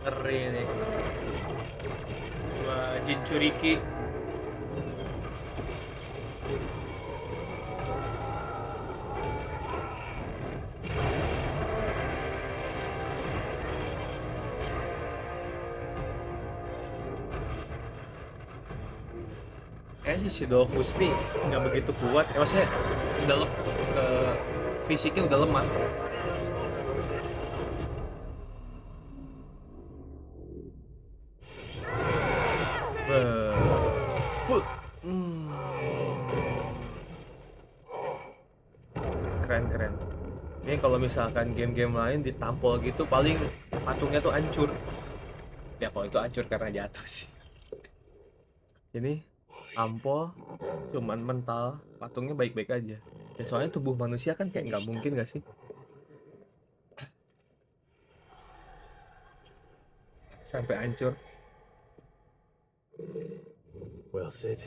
Ngeri nih. Wah, Jinchuriki. Kayaknya si Sidolphus nih nggak begitu kuat. Ya, maksudnya udah fisiknya udah lemah. Keren. Ini kalau misalkan game-game lain ditampol gitu paling patungnya tuh hancur. Ya kalau itu hancur karena jatuh sih. Ini ampol cuman mental, patungnya baik-baik aja. Ya soalnya tubuh manusia kan kayak nggak mungkin gak sih? Sampai hancur. Well, Sid.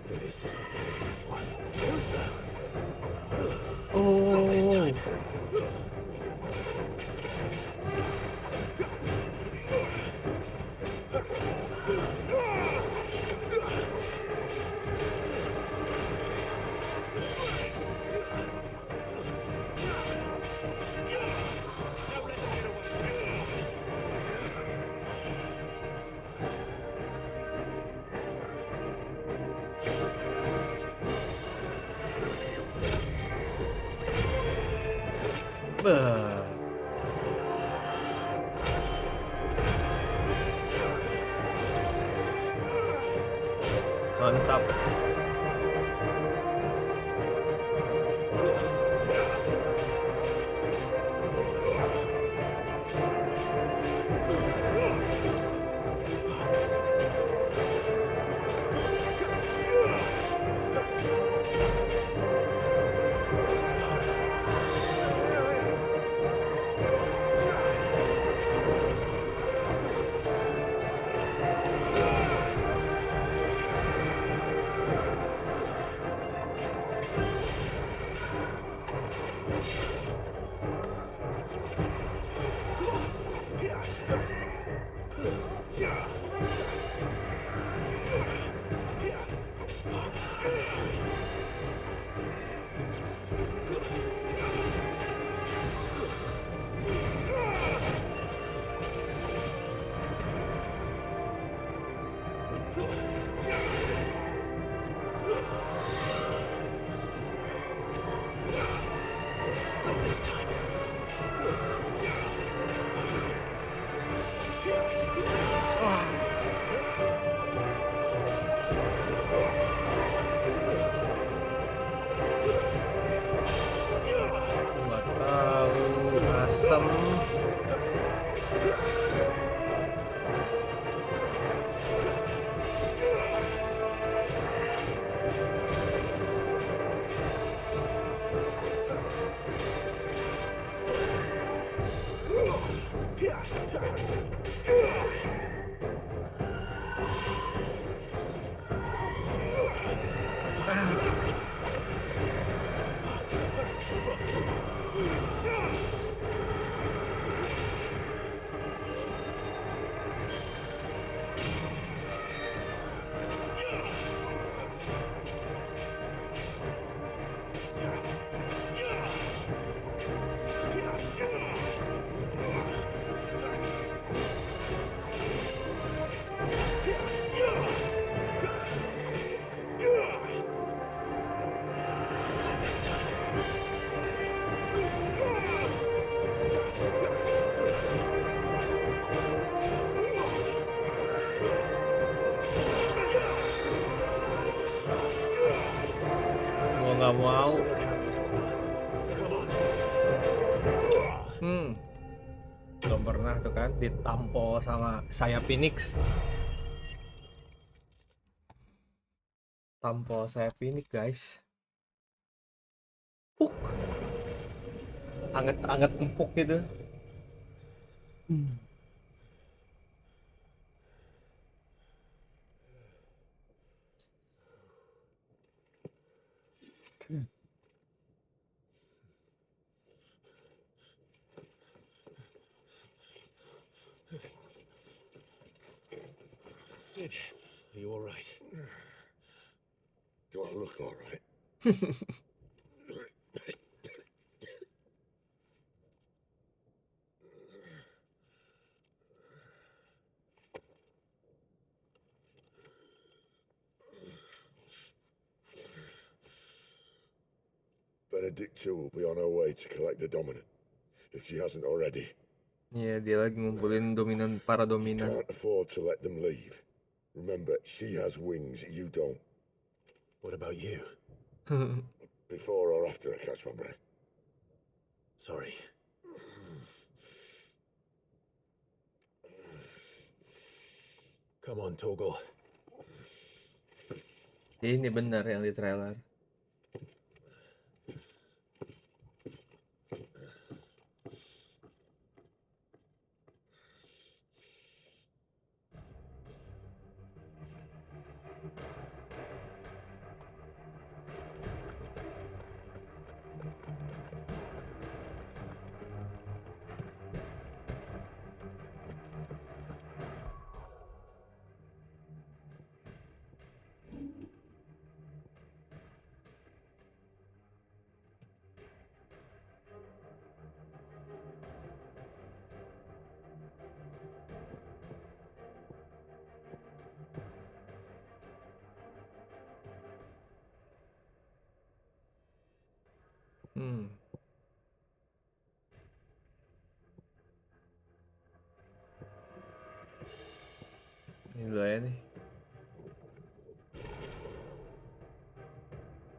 Your fist isn't there, that's why. Who's that? Oh. This time. Bah. Mantap. Nggak tahu, asem. Gua nggak mau. Belum pernah tuh kan ditampol sama saya Phoenix. Tampol saya Phoenix, guys. Puk. Anget-anget empuk gitu. Sid, are you all right? Do I look all right? Benedicta will be on her way to collect the dominant, if she hasn't already. Iya, dia lagi ngumpulin para dominan. Can't afford to let them leave. Remember, she has wings, you don't. What about you? Before or after I catch my breath? Sorry. Come on, Toggle. Ini benar yang di trailer. Ini dulu ya nih.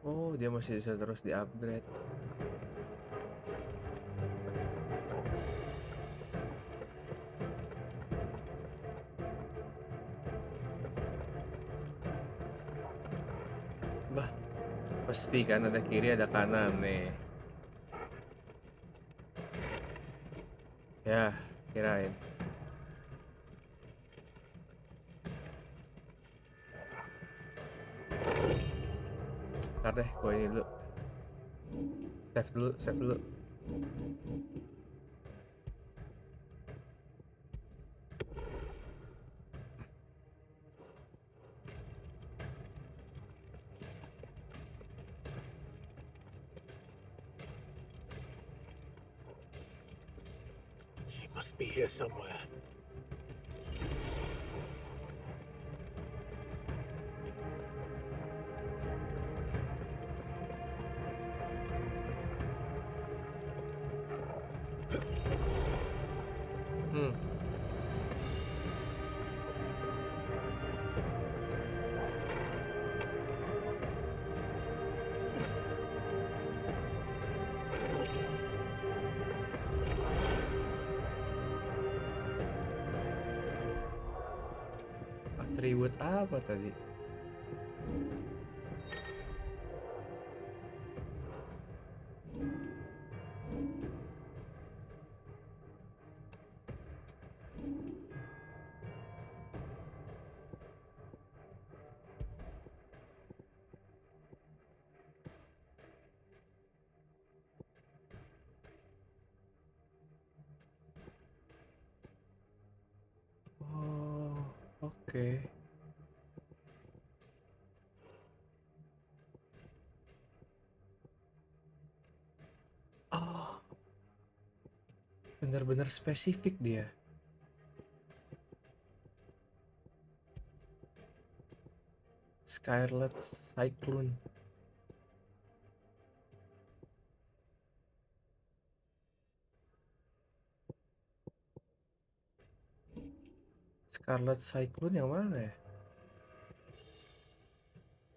Oh, dia masih bisa terus di-upgrade. Bah, pasti kan ada kiri ada kanan nih. Ya, kirain. Ntar deh, gue ini dulu. Save dulu. She must be here somewhere. Atribut apa tadi? Oh, oke. Oh, benar-benar spesifik dia. Scarlet Cyclone. Scarlet Cyclone yang mana ya?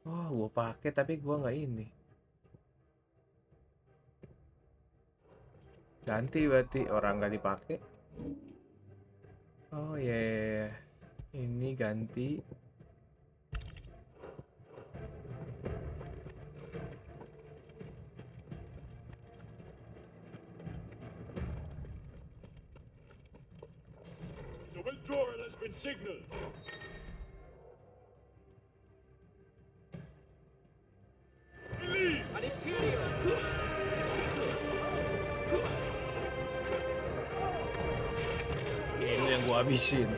Oh, gue pakai tapi gue nggak ini. Ganti berarti orang nggak dipakai. Oh ya, ini ganti. The withdrawal has been signaled. Believe an imperial. Ini yang gua habisin.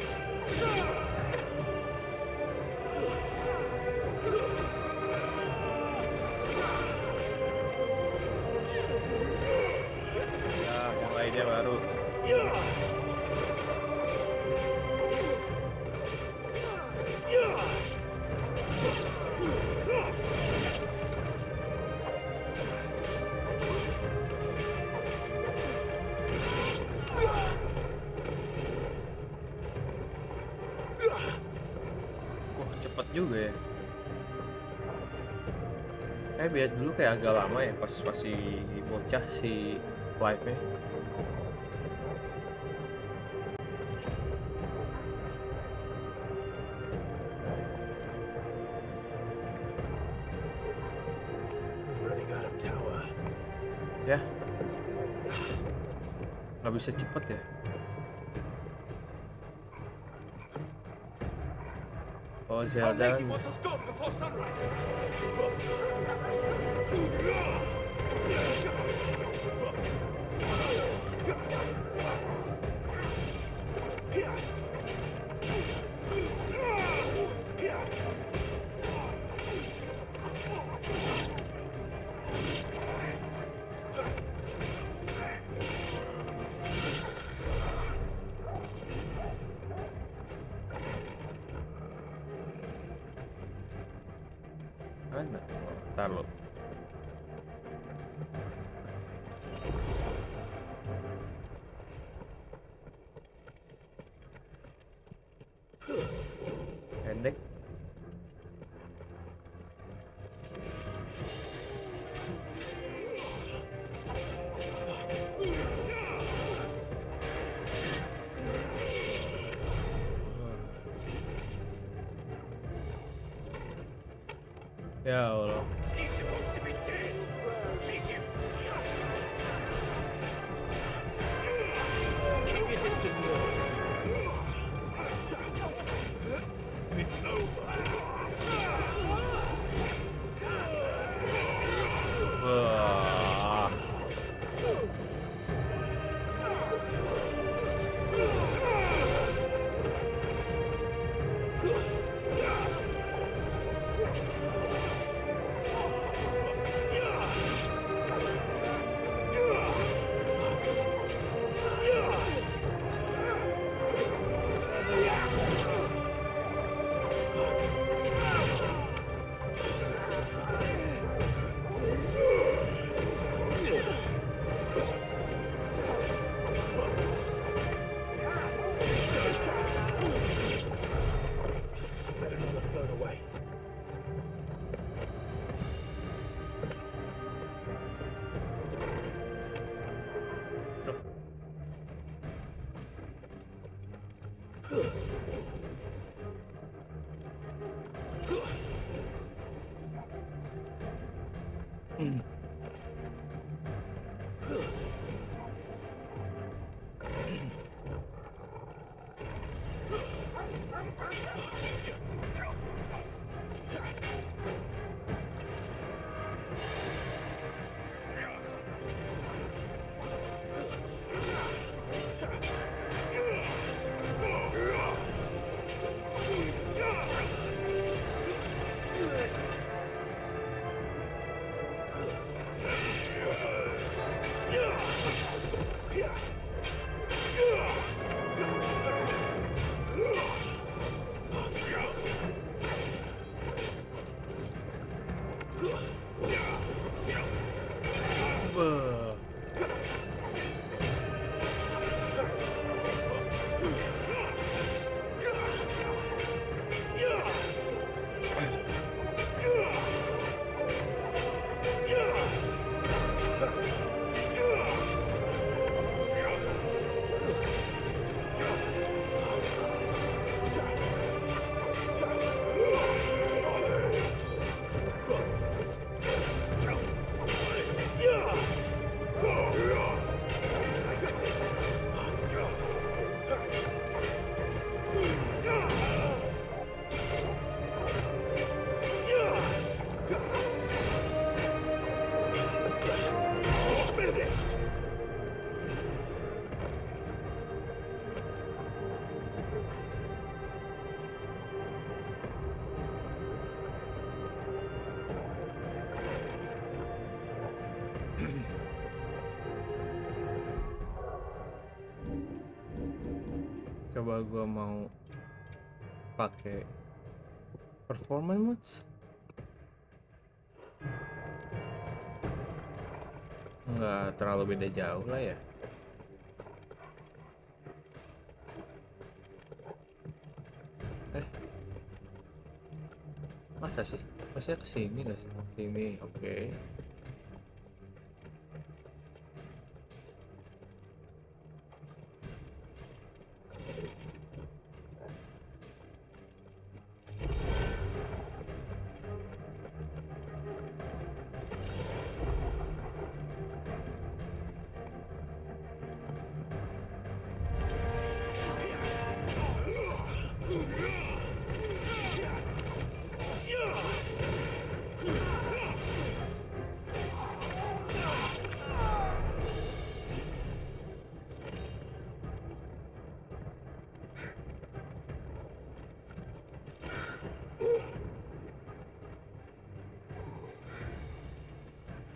Ya, yang lainnya baru. Cepet juga ya. Biar dulu kayak agak lama ya pas masih bocah si live-nya. Running out of tower. Ya. Nggak bisa cepet ya. Oh, Zelda kan Want us gone before sunrise. mana? Ntar lo. pendek. Ya Allah. It's over. Wah. Better not have blown away. Wah. Coba gua mau pakai performance modes. Nggak terlalu beda jauh lah ya. Masa sih? Masih ke sini nggak sih? Sini, oke.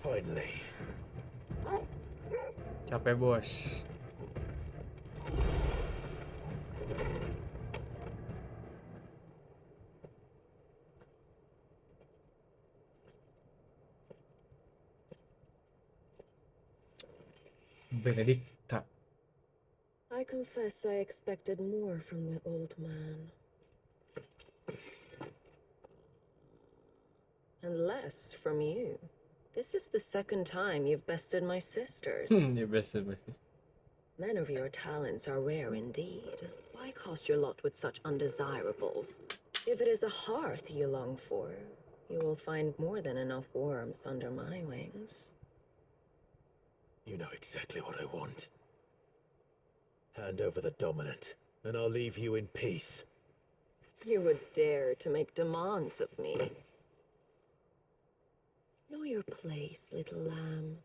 Finally. Capek bos. Benedicta. I confess I expected more from the old man. requests from you. This is the second time you've bested my sisters. You bested me. Men of your talents are rare indeed. Why cast your lot with such undesirables? If it is the hearth you long for, you will find more than enough warmth under my wings. You know exactly what I want. Hand over the dominant, and I'll leave you in peace. You would dare to make demands of me. Know your place, little lamb.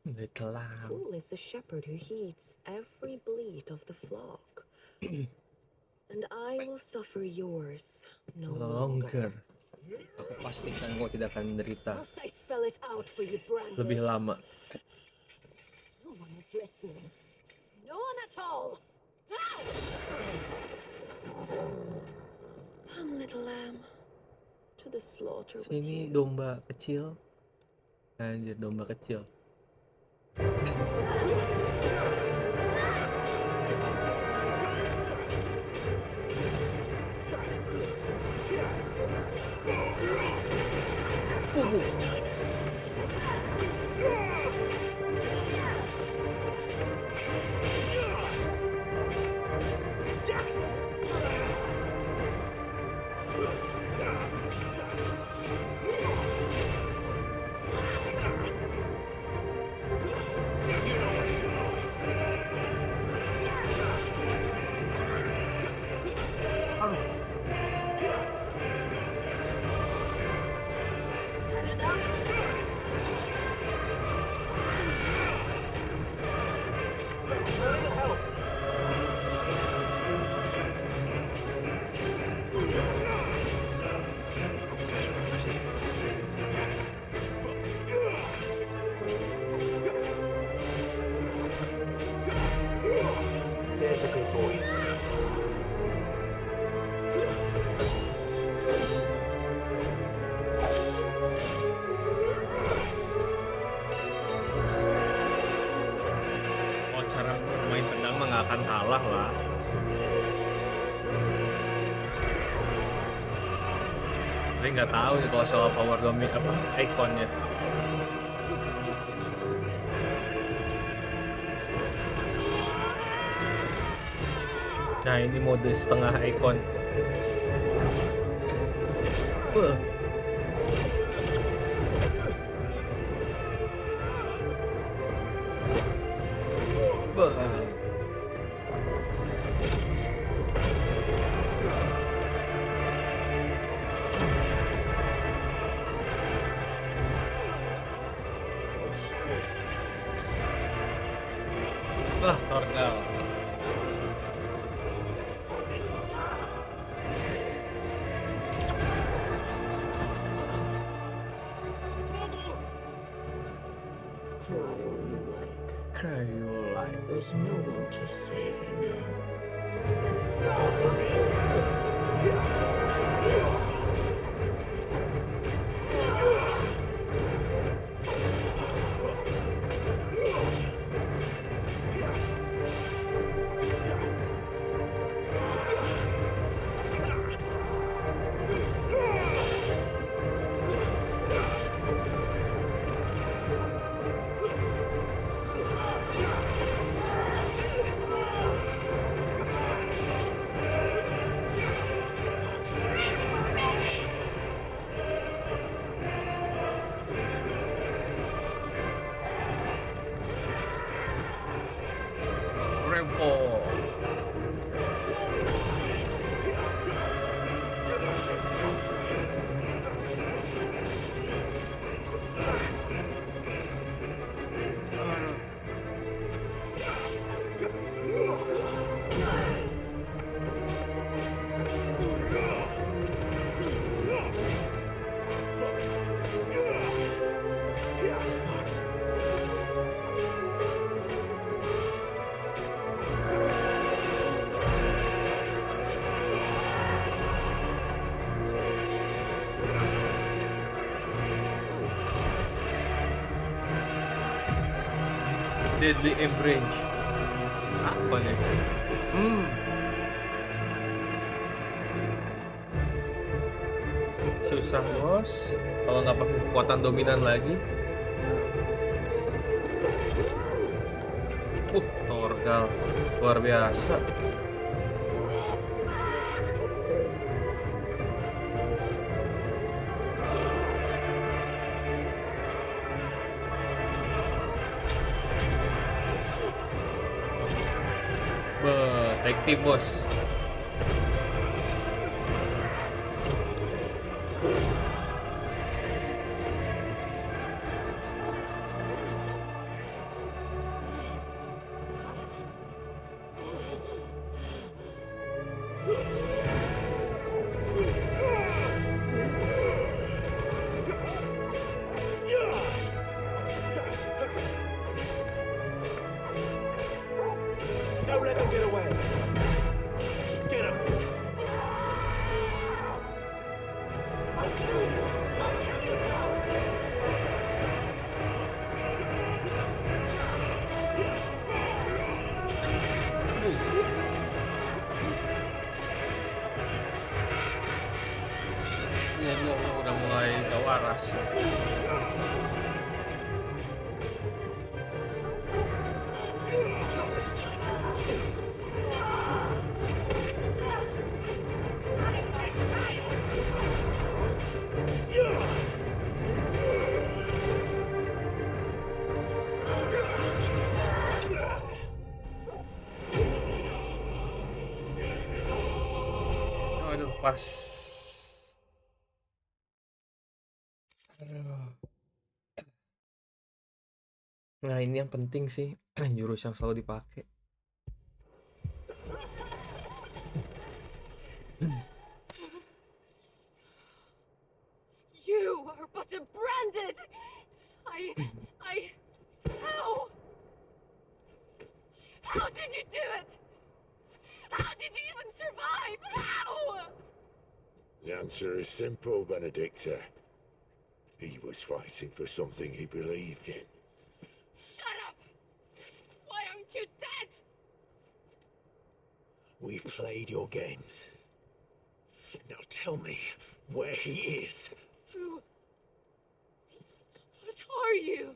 Little lamb. Fool is the shepherd who heeds every bleat of the flock. And I will suffer yours no longer. Aku pastikan kau tidak akan menderita Must I spell it out for you, Brandon? lebih lama. No one is listening. No one at all. Come, little lamb, to the slaughter with Sini you. domba kecil. Anjir, domba kecil. This time. There's a good boy. Oh, cara main pedang mah nggak akan kalah lah. Tapi nggak tahu nih kalau soal power domi apa ikonnya. Nah, ini mode setengah ikon. Torgal. Cry you like. There's no one to save you now. Deadly Embrange. Apa nih? Susah bos. Kalau nggak pakai kekuatan dominan lagi. Torgal luar biasa. Tag team bos. Don't let them get away. Get him. Udah mulai gak waras. Aduh, pas. Nah, ini yang penting sih, jurus yang selalu dipakai. You are but a branded. How? How did you do it? How did you even survive? How? The answer is simple, Benedicta. He was fighting for something he believed in. Shut up! Why aren't you dead? We've played your games. Now tell me where he is. Who? What are you?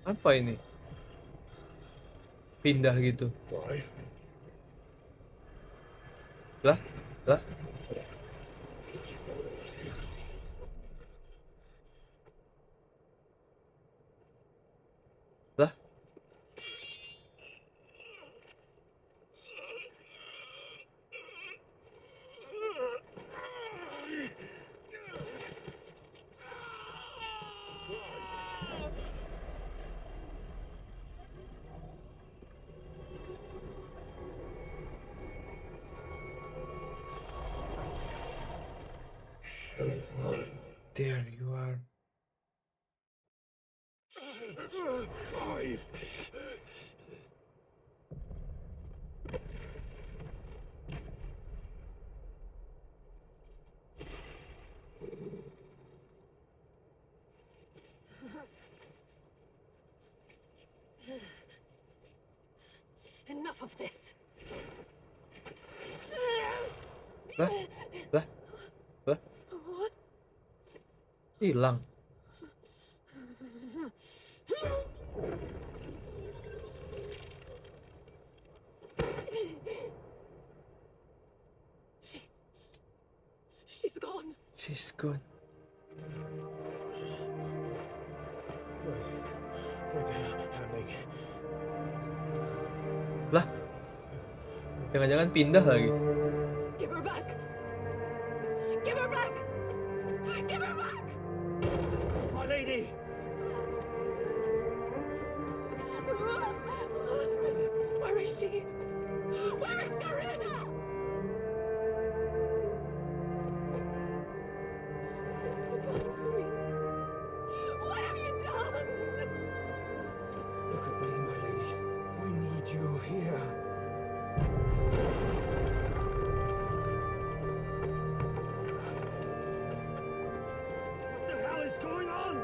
Apa ini? Pindah gitu. Lah? Lah? Lah? There you are. Clive! Enough of this. Lah? Lah? Lah? What? Hilang. She's gone. She's gone. What's happening? Lah? Jangan-jangan pindah lagi. Give her back. Give her back. Give her back. My lady! Where is she? Where is Garuda? What have you done to me? What have you done? Look at me, my lady. We need you here. What the hell is going on?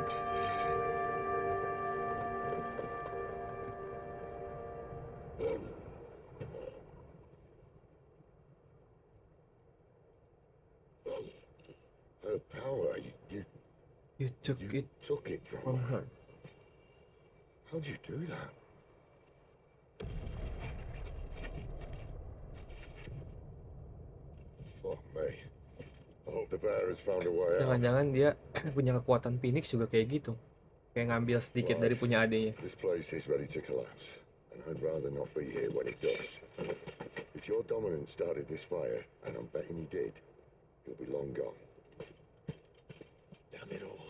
Her power, You took you it took it from from her. her. How'd you do that? Fuck me. I hope the bear has found a way out. Jangan-jangan dia punya kekuatan Phoenix juga kayak gitu. Kayak ngambil sedikit dari punya adanya. This place is ready to collapse, and I'd rather not be here when it does. If your dominant started this fire, and I'm betting he did, he'll be long gone. Damn it all.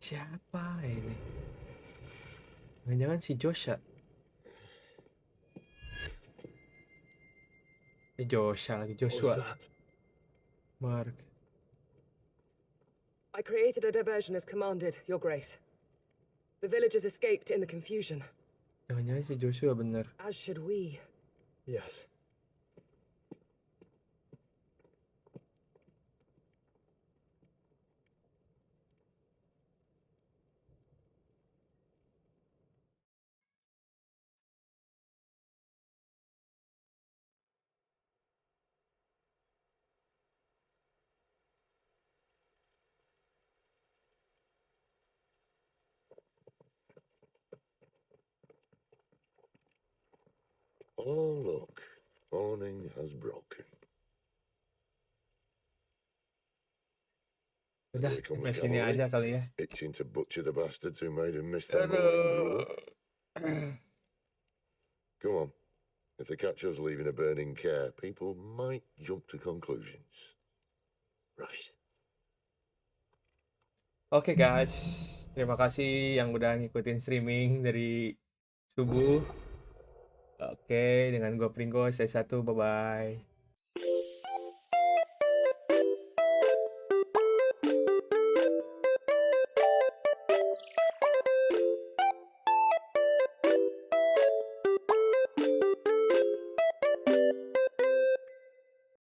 Siapa ini? Jangan-jangan si Joshua. Joshua lagi, What was Joshua. that? Mark. I created a diversion as commanded, Your Grace. The villagers escaped in the confusion, Jangan-jangan si Joshua bener. as should we. Yes. Oh, look. Morning has broken. Udah, Here come the sampai sini cavalry, aja kali ya. itching to butcher the bastards who made him miss their morning gruel. Come on. If they catch us leaving a burning care, people might jump to conclusions. Right. Oke guys, terima kasih yang udah ngikutin streaming dari subuh. Oke, dengan gue Pringgo, Stagesatu, bye-bye.